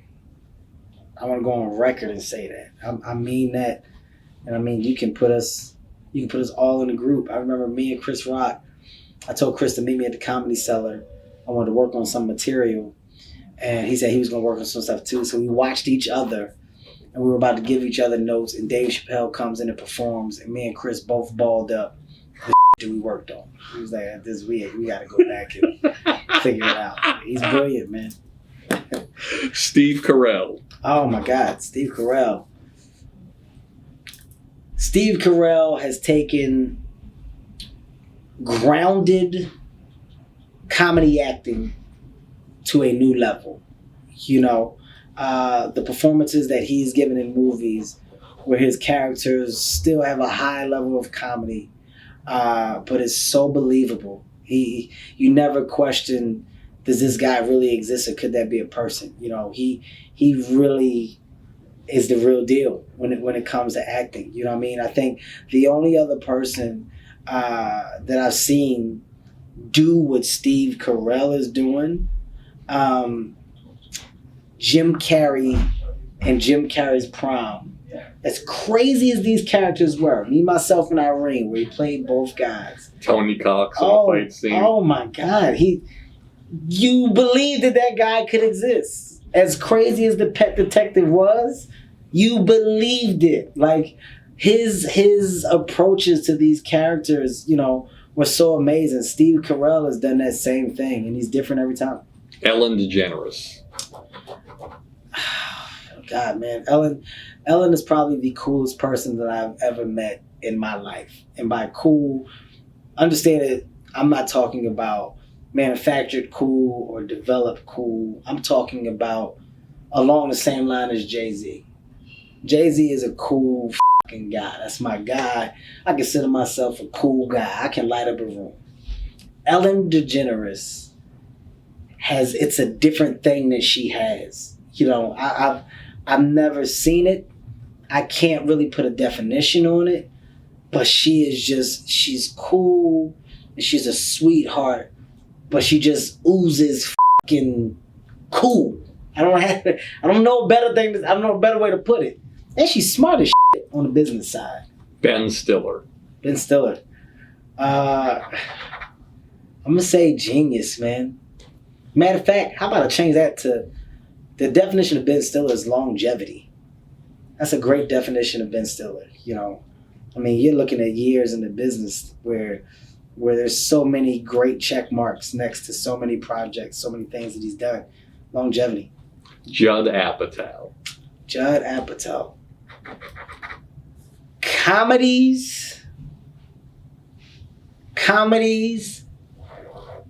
I want to go on record and say that. I mean that. And I mean, you can put us all in a group. I remember me and Chris Rock, I told Chris to meet me at the Comedy Cellar. I wanted to work on some material. And he said he was going to work on some stuff too. So we watched each other and we were about to give each other notes. And Dave Chappelle comes in and performs. And me and Chris both balled up the that we worked on. He was like, we got to go back and figure it out. He's brilliant, man. Steve Carell. Oh my God, Steve Carell. Steve Carell has taken grounded comedy acting to a new level. You know, the performances that he's given in movies where his characters still have a high level of comedy, but it's so believable. You never question, does this guy really exist or could that be a person? You know, he really is the real deal when it comes to acting. You know what I mean? I think the only other person that I've seen do what Steve Carell is doing, Jim Carrey and Jim Carrey's Prom. As crazy as these characters were, Me, Myself, and Irene, where he played both guys. Tony Cox on the fight scene. Oh my God. You believed that guy could exist. As crazy as the Pet Detective was, you believed it. Like his approaches to these characters, you know, were so amazing. Steve Carell has done that same thing, and he's different every time. Ellen DeGeneres. God, man, Ellen is probably the coolest person that I've ever met in my life. And by cool, understand that I'm not talking about manufactured cool or developed cool. I'm talking about along the same line as Jay-Z. Jay-Z is a cool fucking guy. That's my guy. I consider myself a cool guy. I can light up a room. Ellen DeGeneres it's a different thing that she has. You know, I've never seen it. I can't really put a definition on it, but she's cool and she's a sweetheart, but she just oozes fucking cool. I don't know a better way to put it. And she's smart as shit on the business side. Ben Stiller. I'm gonna say genius, man. Matter of fact, how about I change that to the definition of Ben Stiller is longevity. That's a great definition of Ben Stiller. You know, I mean, you're looking at years in the business where there's so many great check marks next to so many projects, so many things that he's done. Longevity. Judd Apatow. Comedies,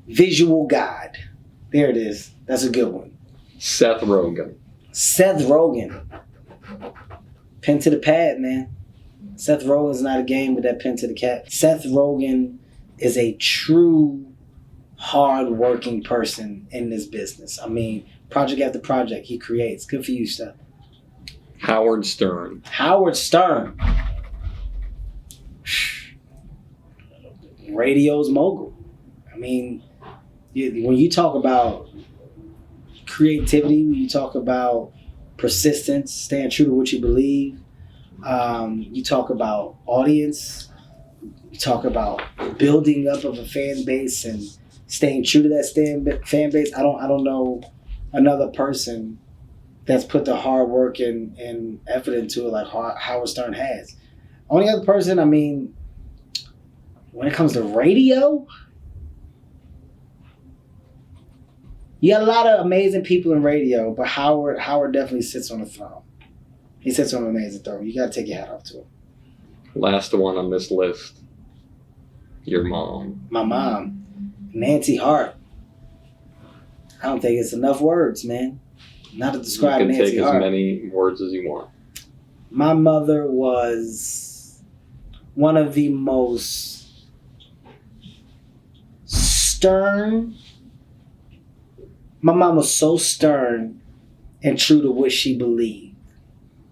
visual god. There it is. That's a good one. Seth Rogen. Pen to the pad, man. Seth Rogen's not a game with that pen to the cat. Seth Rogen is a true hard-working person in this business. I mean, project after project he creates. Good for you, Steph. Howard Stern. Radio's mogul. I mean, when you talk about creativity, when you talk about persistence, staying true to what you believe, you talk about audience, you talk about building up of a fan base and staying true to that fan base. I don't know another person that's put the hard work and effort into it like Howard Stern has. Only other person, I mean, when it comes to radio, you got a lot of amazing people in radio, but Howard definitely sits on the throne. He sits on an amazing throne. You got to take your hat off to him. Last one on this list. Your mom. My mom, Nancy Hart. I don't think it's enough words, man. Not to describe Nancy Hart. You can take as many words as you want. My mother was one of the most stern. My mom was so stern and true to what she believed.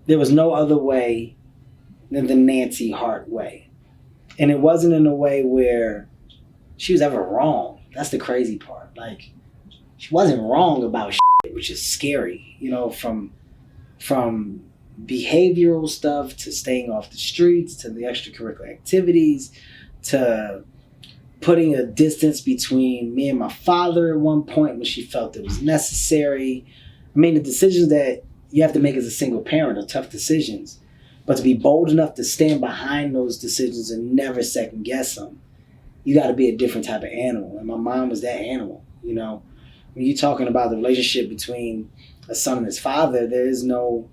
There was no other way than the Nancy Hart way. And it wasn't in a way where she was ever wrong. That's the crazy part. Like, she wasn't wrong about shit, which is scary, you know, from behavioral stuff to staying off the streets to the extracurricular activities to putting a distance between me and my father at one point when she felt it was necessary. I mean, the decisions that you have to make as a single parent are tough decisions, but to be bold enough to stand behind those decisions and never second guess them, you got to be a different type of animal. And my mom was that animal, you know. When you're talking about the relationship between a son and his father, there's no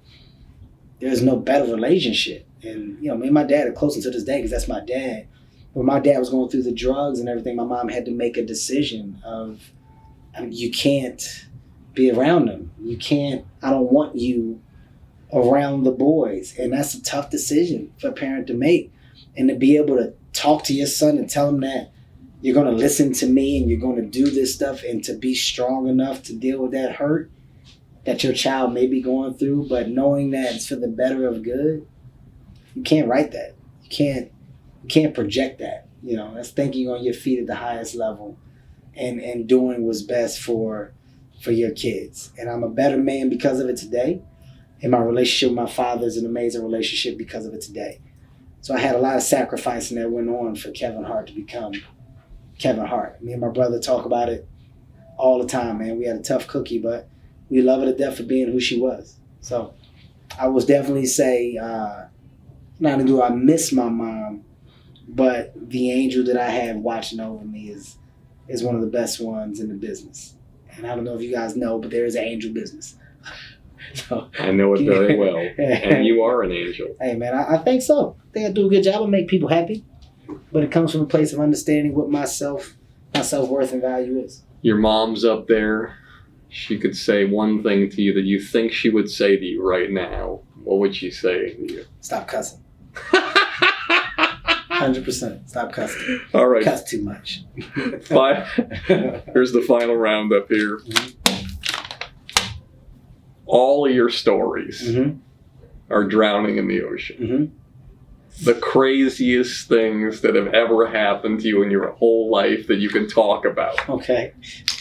better relationship. And, you know, me and my dad are close to this day because that's my dad. When my dad was going through the drugs and everything, my mom had to make a decision of, I mean, you can't be around them. You can't, I don't want you around the boys. And that's a tough decision for a parent to make. And to be able to talk to your son and tell him that you're going to listen to me and you're going to do this stuff, and to be strong enough to deal with that hurt that your child may be going through, but knowing that it's for the better of good, you can't write that. You can't project that. You know, that's thinking on your feet at the highest level and doing what's best for your kids. And I'm a better man because of it today. And my relationship with my father is an amazing relationship because of it today. So I had a lot of sacrificing that went on for Kevin Hart to become Kevin Hart. Me and my brother talk about it all the time, man. We had a tough cookie, but we love her to death for being who she was. So I would definitely say, not only do I miss my mom, but the angel that I have watching over me is one of the best ones in the business. And I don't know if you guys know, but there is an angel business. So, I know it very well. And you are an angel. Hey, man, I think so. I think I do a good job. I make people happy. But it comes from a place of understanding what my self-worth and value is. Your mom's up there. She could say one thing to you that you think she would say to you right now. What would she say to you? Stop cussing. 100%. Stop cussing. All right. Cuss too much. Here's the final roundup here. Mm-hmm. All of your stories are drowning in the ocean. Mm-hmm. The craziest things that have ever happened to you in your whole life that you can talk about. Okay.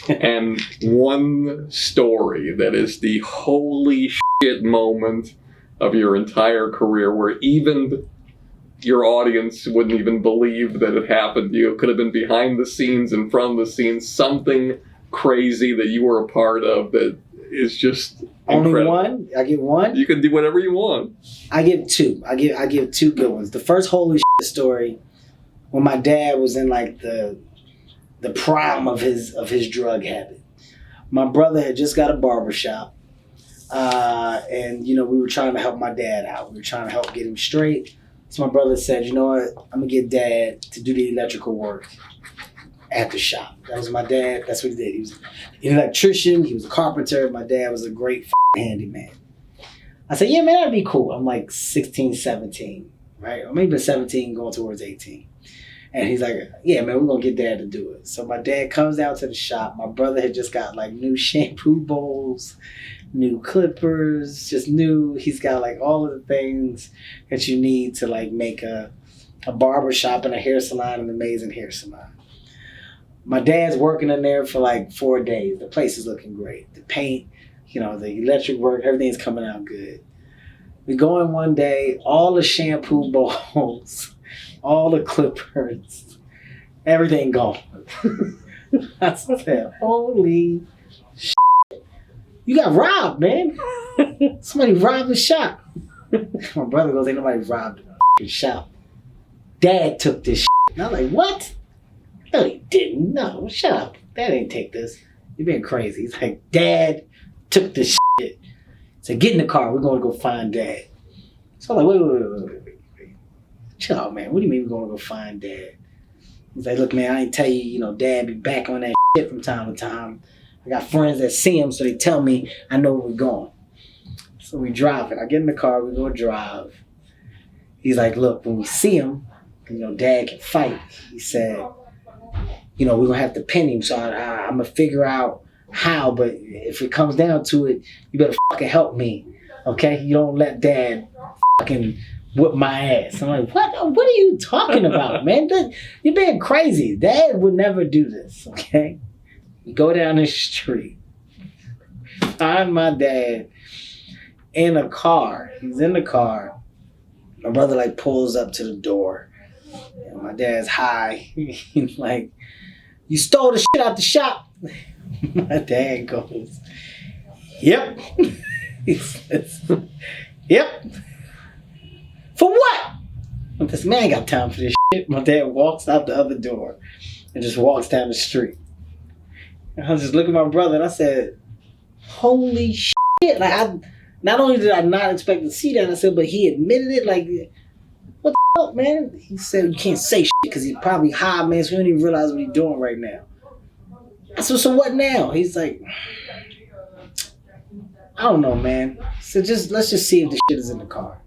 And one story that is the holy shit moment of your entire career where even your audience wouldn't even believe that it happened to you. It could have been behind the scenes, in front of the scenes, something crazy that you were a part of that is just only incredible. One? I get one? You can do whatever you want. I give two. I give two good ones. The first holy shit story, when my dad was in like the prime of his drug habit. My brother had just got a barbershop. And, you know, we were trying to help my dad out. We were trying to help get him straight. So my brother said, you know what? I'm going to get Dad to do the electrical work at the shop. That was my dad. That's what he did. He was an electrician. He was a carpenter. My dad was a great handyman. I said, yeah, man, that'd be cool. I'm like 16, 17, right? Or maybe 17 going towards 18. And he's like, yeah, man, we're going to get Dad to do it. So my dad comes out to the shop. My brother had just got like new shampoo bowls, new clippers, just new. He's got like all of the things that you need to like make a barber shop and a hair salon, an amazing hair salon. My dad's working in there for like 4 days. The place is looking great. The paint, you know, the electric work, everything's coming out good. We go in one day, all the shampoo bowls, all the clippers, everything gone. I said, holy shit. You got robbed, man. Somebody robbed the shop. My brother goes, ain't nobody robbed the shop. Dad took this shit. And I'm like, what? No, he didn't. No, shut up. Dad didn't take this. You're being crazy. He's like, Dad took this shit. He said, get in the car. We're going to go find Dad. So I'm like, wait. Chill out, man. What do you mean we're going to go find Dad? He's like, look, man, I ain't tell you, Dad be back on that shit from time to time. I got friends that see him, so they tell me I know where we're going. So we drive it. I get in the car. We go drive. He's like, look, when we see him, Dad can fight. He said, we're going to have to pin him, so I'm going to figure out how, but if it comes down to it, you better fucking help me, okay? You don't let Dad fucking whip my ass. I'm like, what are you talking about, man? You're being crazy. Dad would never do this, okay? You go down the street, find my dad in a car. He's in the car. My brother pulls up to the door. And my dad's high. He's like, you stole the shit out the shop. My dad goes, yep. He says, yep. For what? This man ain't got time for this shit. My dad walks out the other door and just walks down the street. And I was just looking at my brother and I said, holy shit. Not only did I not expect to see that, I said, but he admitted it. What the fuck, man? He said, you can't say shit because he's probably high, man, so he don't even realize what he's doing right now. I said, so what now? He's like, I don't know, man. So let's just see if the shit is in the car.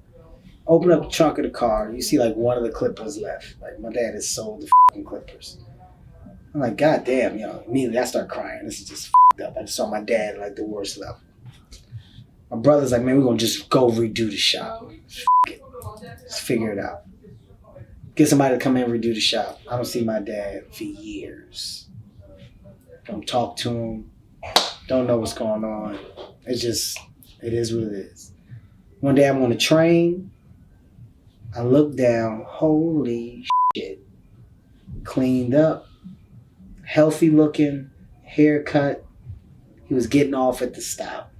Open up the trunk of the car. You see one of the clippers left. My dad has sold the fucking clippers. I'm like, God damn, immediately I start crying. This is just fucked up. I just saw my dad the worst level. My brother's like, man, we're going to just go redo the shop. It. Let's figure it out. Get somebody to come in and redo the shop. I don't see my dad for years. Don't talk to him. Don't know what's going on. It is what it is. One day I'm on a train. I look down. Holy shit. Cleaned up. Healthy looking. Haircut. He was getting off at the stop.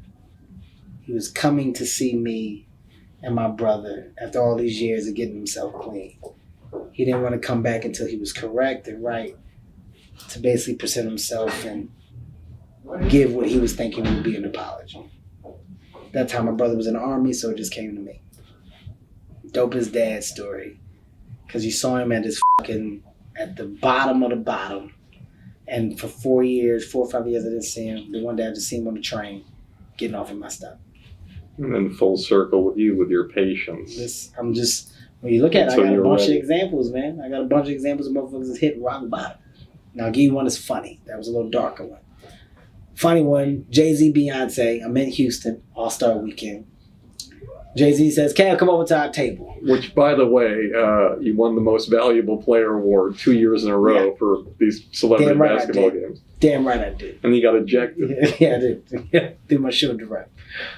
He was coming to see me and my brother after all these years of getting himself clean. He didn't want to come back until he was correct and right to basically present himself and give what he was thinking would be an apology. That time my brother was in the army, so it just came to me. Dopest dad story. Because you saw him at the bottom of the bottom. And for 4 or 5 years I didn't see him. The one day I just see him on the train getting off of my stuff. And then full circle with you with your patience. When you look at it, I got a bunch of examples, man. I got a bunch of examples of motherfuckers that hit rock bottom. Now I'll give you one that's funny. That was a little darker one. Funny one, Jay-Z, Beyonce. I'm in Houston, All-Star Weekend. Jay-Z says, Kev, come over to our table. Which, by the way, you won the Most Valuable Player Award 2 years in a row for these celebrity basketball games. Damn right I did. And you got ejected. Yeah, I did. Did my show direct.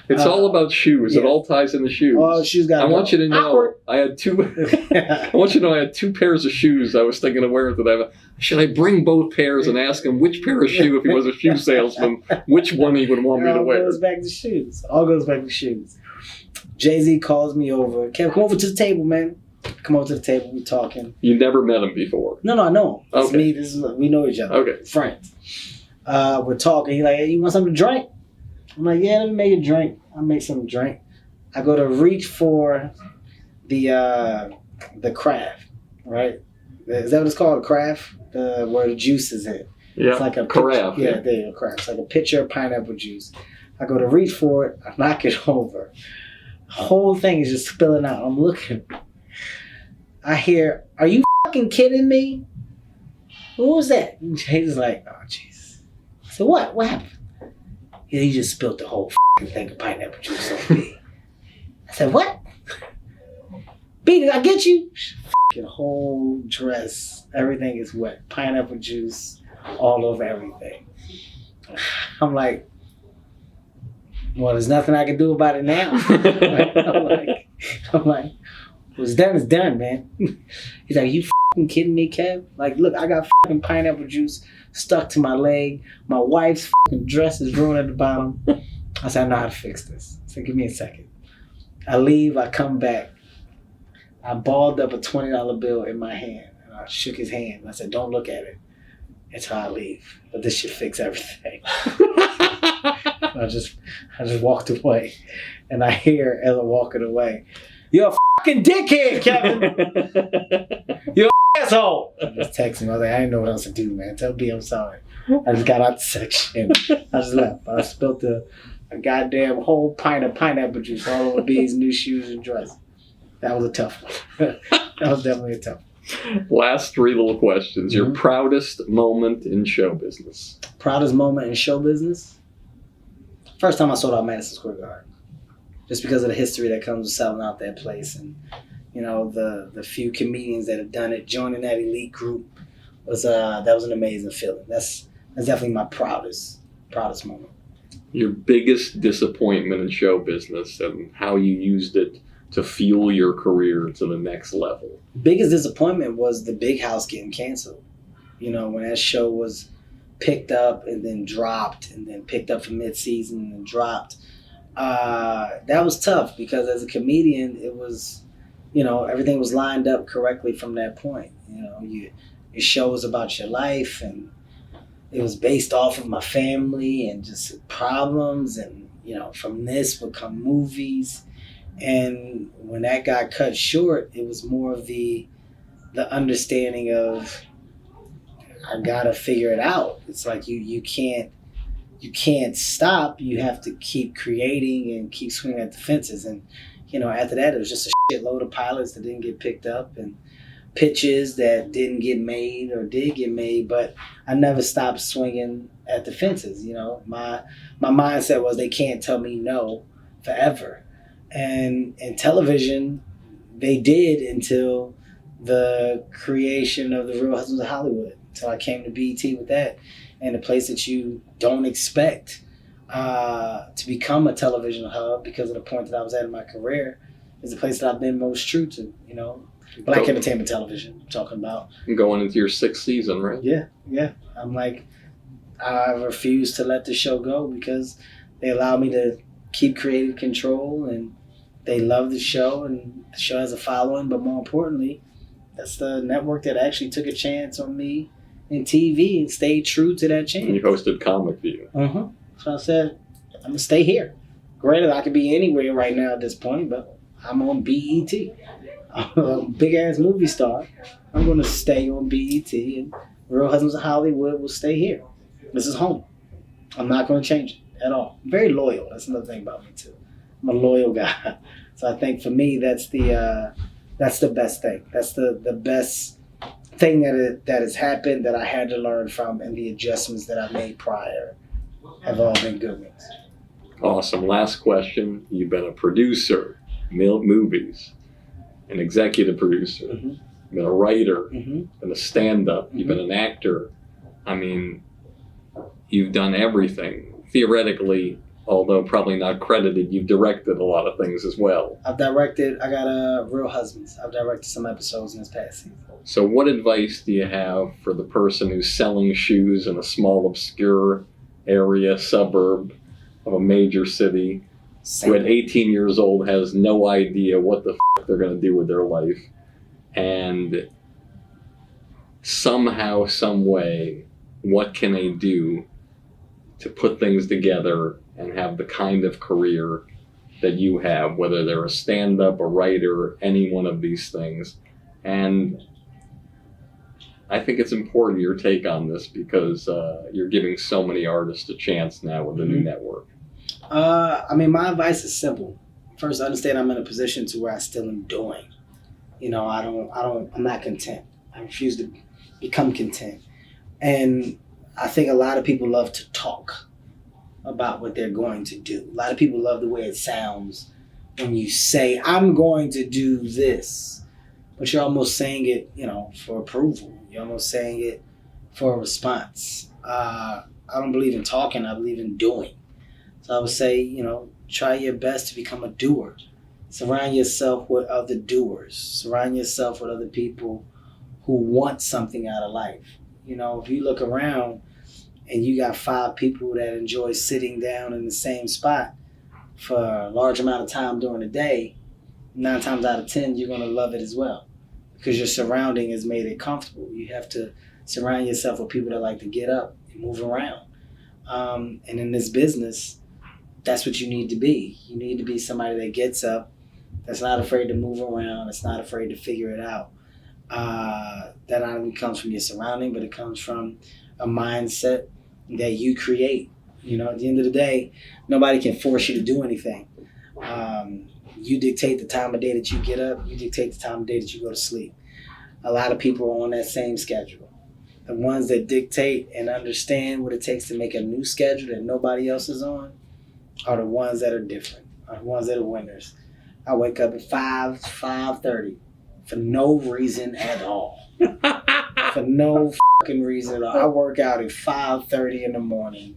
It's all about shoes. Yeah. It all ties into shoes. Oh, shoes got I want you to know awkward. I had two pairs of shoes I was thinking of wearing today. Should I bring both pairs and ask him which pair of shoe, if he was a shoe salesman, which one he would want me to wear? All goes back to shoes. Jay-Z calls me over. Kev, come over to the table, man. Come over to the table. We're talking. You never met him before? No, I know him. It's Okay. me. We know each other. Okay. Friends. We're talking. He's like, hey, you want something to drink? I'm like, yeah, let me make a drink. I'll make something to drink. I go to reach for the craft, right? Is that what it's called, a craft? Where the juice is in. Yeah, it's like a carafe. Yeah, there you go, craft. It's like a pitcher of pineapple juice. I go to reach for it. I knock it over. The whole thing is just spilling out. I'm looking. I hear, are you fucking kidding me? What was that? And Jay's like, oh, jeez. I said, what? What happened? Yeah, he just spilled the whole fucking thing of pineapple juice on me. I said, what? B, did I get you? Fucking whole dress. Everything is wet. Pineapple juice all over everything. I'm like, well, there's nothing I can do about it now. I'm like, what's done is done, man. He's like, you fucking kidding me, Kev? Like, look, I got fucking pineapple juice stuck to my leg. My wife's fucking dress is ruined at the bottom. I said, I know how to fix this. I said, give me a second. I leave, I come back. I balled up a $20 bill in my hand. And I shook his hand. I said, don't look at it. It's how I leave. But this should fix everything. I just walked away. And I hear Ella walking away. You're a fucking dickhead, Kevin. You're an asshole. I just texted him. I was like, I didn't know what else to do, man. Tell B I'm sorry. I just got out the section. I just left. I spilled a goddamn whole pint of pineapple juice all over B's new shoes and dress. That was a tough one. That was definitely a tough one. Last 3 little questions. Your proudest moment in show business? Proudest moment in show business? First time I sold out Madison Square Garden. Just because of the history that comes with selling out that place, and you know the few comedians that have done it, joining that elite group was that was an amazing feeling. That's definitely my proudest moment. Your biggest disappointment in show business and how you used it to fuel your career to the next level? Biggest disappointment was the Big House getting canceled. You know, when that show was picked up and then dropped, and then picked up for mid-season and then dropped. That was tough because as a comedian, it was, you know, everything was lined up correctly from that point. You know, your show was about your life, and it was based off of my family and just problems, and you know, from this would come movies. And when that got cut short, it was more of the understanding of I gotta figure it out. It's like you can't stop. You have to keep creating and keep swinging at the fences. And you know, after that, it was just a shitload of pilots that didn't get picked up and pitches that didn't get made or did get made. But I never stopped swinging at the fences. You know, my mindset was they can't tell me no forever. And in television, they did until the creation of The Real Husbands of Hollywood. Until I came to BET with that. And a place that you don't expect to become a television hub because of the point that I was at in my career is the place that I've been most true to, you know. Black entertainment television, I'm talking about. Going into your 6th season, right? Yeah. I'm like, I refuse to let the show go because they allow me to keep creative control, and they love the show, and the show has a following. But more importantly, that's the network that actually took a chance on me in TV and stayed true to that chance. And you hosted Comic View. So I said, I'm going to stay here. Granted, I could be anywhere right now at this point, but I'm on BET. I'm a big-ass movie star. I'm going to stay on BET, and Real Husbands of Hollywood will stay here. This is home. I'm not going to change it at all. I'm very loyal. That's another thing about me, too. I'm a loyal guy. So I think for me, that's the best thing. That's the best thing that has happened that I had to learn from, and the adjustments that I made prior have all been good ones. Awesome. Last question. You've been a producer, movies, an executive producer, been a writer, been a stand-up, you've been an actor. I mean, you've done everything. Theoretically, although probably not credited, you've directed a lot of things as well. I got Real Husbands. I've directed some episodes in this past season. So what advice do you have for the person who's selling shoes in a small, obscure area, suburb of a major city, who at 18 years old has no idea what the f*** they're going to do with their life, and somehow, some way, what can they do to put things together and have the kind of career that you have, whether they're a stand-up, a writer, any one of these things? And I think it's important, your take on this, because you're giving so many artists a chance now with the new network. I mean, my advice is simple. First, understand I'm in a position to where I still am doing. You know, I'm not content. I refuse to become content. And I think a lot of people love to talk about what they're going to do. A lot of people love the way it sounds when you say, I'm going to do this. But you're almost saying it, you know, for approval. You're almost saying it for a response. I don't believe in talking. I believe in doing. So I would say, you know, try your best to become a doer. Surround yourself with other doers. Surround yourself with other people who want something out of life. You know, if you look around and you got 5 people that enjoy sitting down in the same spot for a large amount of time during the day, 9 times out of 10, you're going to love it as well, because your surrounding has made it comfortable. You have to surround yourself with people that like to get up and move around. And in this business, that's what you need to be. You need to be somebody that gets up, that's not afraid to move around, that's not afraid to figure it out. That not only comes from your surrounding, but it comes from a mindset that you create. You know, at the end of the day, nobody can force you to do anything. You dictate the time of day that you get up, you dictate the time of day that you go to sleep. A lot of people are on that same schedule. The ones that dictate and understand what it takes to make a new schedule that nobody else is on are the ones that are different, are the ones that are winners. I wake up at 5:30 for no reason at all. For no fucking reason at all. I work out at 5:30 in the morning.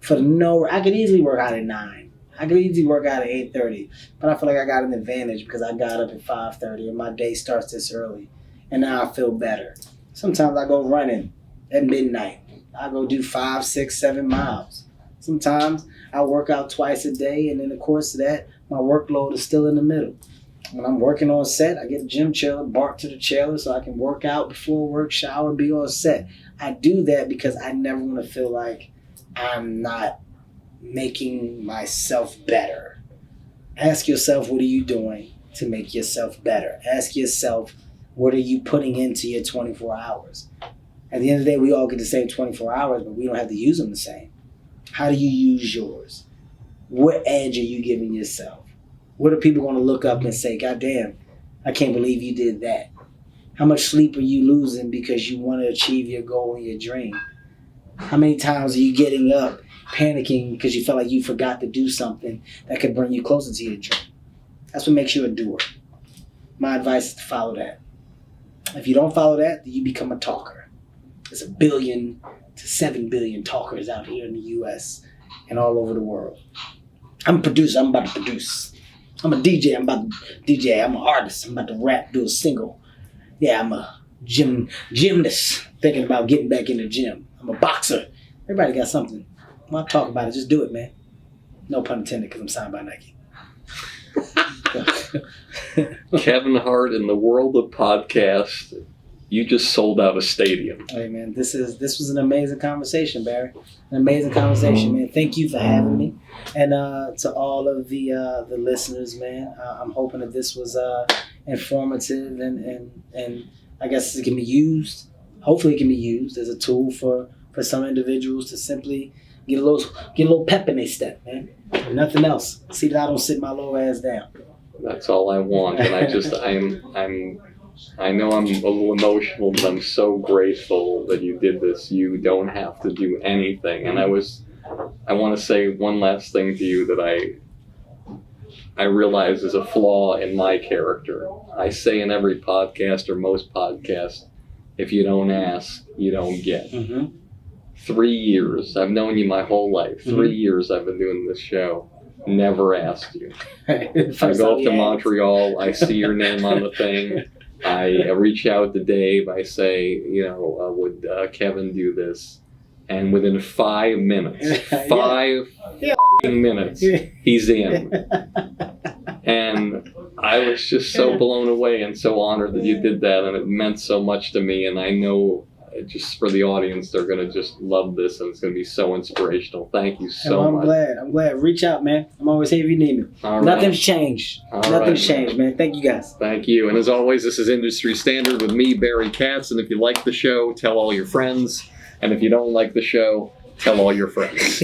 I could easily work out at 9. I could easily work out at 8:30. But I feel like I got an advantage because I got up at 5:30 and my day starts this early. And now I feel better. Sometimes I go running at midnight. I go do 5, 6, 7 miles. Sometimes I work out twice a day, and in the course of that, my workload is still in the middle. When I'm working on set, I get a gym trailer, bark to the trailer so I can work out before work, shower, be on set. I do that because I never want to feel like I'm not making myself better. Ask yourself, what are you doing to make yourself better? Ask yourself, what are you putting into your 24 hours? At the end of the day, we all get the same 24 hours, but we don't have to use them the same. How do you use yours? What edge are you giving yourself? What are people going to look up and say, God damn, I can't believe you did that? How much sleep are you losing because you want to achieve your goal and your dream? How many times are you getting up, panicking because you felt like you forgot to do something that could bring you closer to your dream? That's what makes you a doer. My advice is to follow that. If you don't follow that, then you become a talker. There's 1 billion to 7 billion talkers out here in the U.S. and all over the world. I'm a producer. I'm about to produce. I'm a DJ. I'm about to DJ. I'm an artist. I'm about to rap, do a single. Yeah, I'm a gymnast thinking about getting back in the gym. I'm a boxer. Everybody got something. When I talk about it, just do it, man. No pun intended, because I'm signed by Nike. Kevin Hart, in the world of podcast, you just sold out a stadium. Hey man, this was an amazing conversation, Barry. An amazing conversation, man. Thank you for having me, and to all of the listeners, man. I'm hoping that this was informative and I guess it can be used. Hopefully, it can be used as a tool for some individuals to simply get a little pep in their step, man. If nothing else. See that I don't sit my low ass down. That's all I want, and I know I'm a little emotional, but I'm so grateful that you did this. You don't have to do anything. And I want to say one last thing to you that I realize is a flaw in my character. I say in every podcast or most podcasts, if you don't ask, you don't get. Mm-hmm. 3 years. I've known you my whole life. 3 years I've been doing this show. Never asked you. I go up to Montreal. I see your name on the thing. I reach out to Dave. I say, would Kevin do this? And within 5 minutes, 5 minutes, he's in. And I was just so blown away and so honored that you did that. And it meant so much to me. And I know just for the audience, they're going to just love this. And it's going to be so inspirational. Thank you so much. I'm glad. Reach out, man. I'm always here if you need me. Nothing's changed. Nothing's changed, man. Thank you, guys. Thank you. And as always, this is Industry Standard with me, Barry Katz. And if you like the show, tell all your friends. And if you don't like the show, tell all your friends.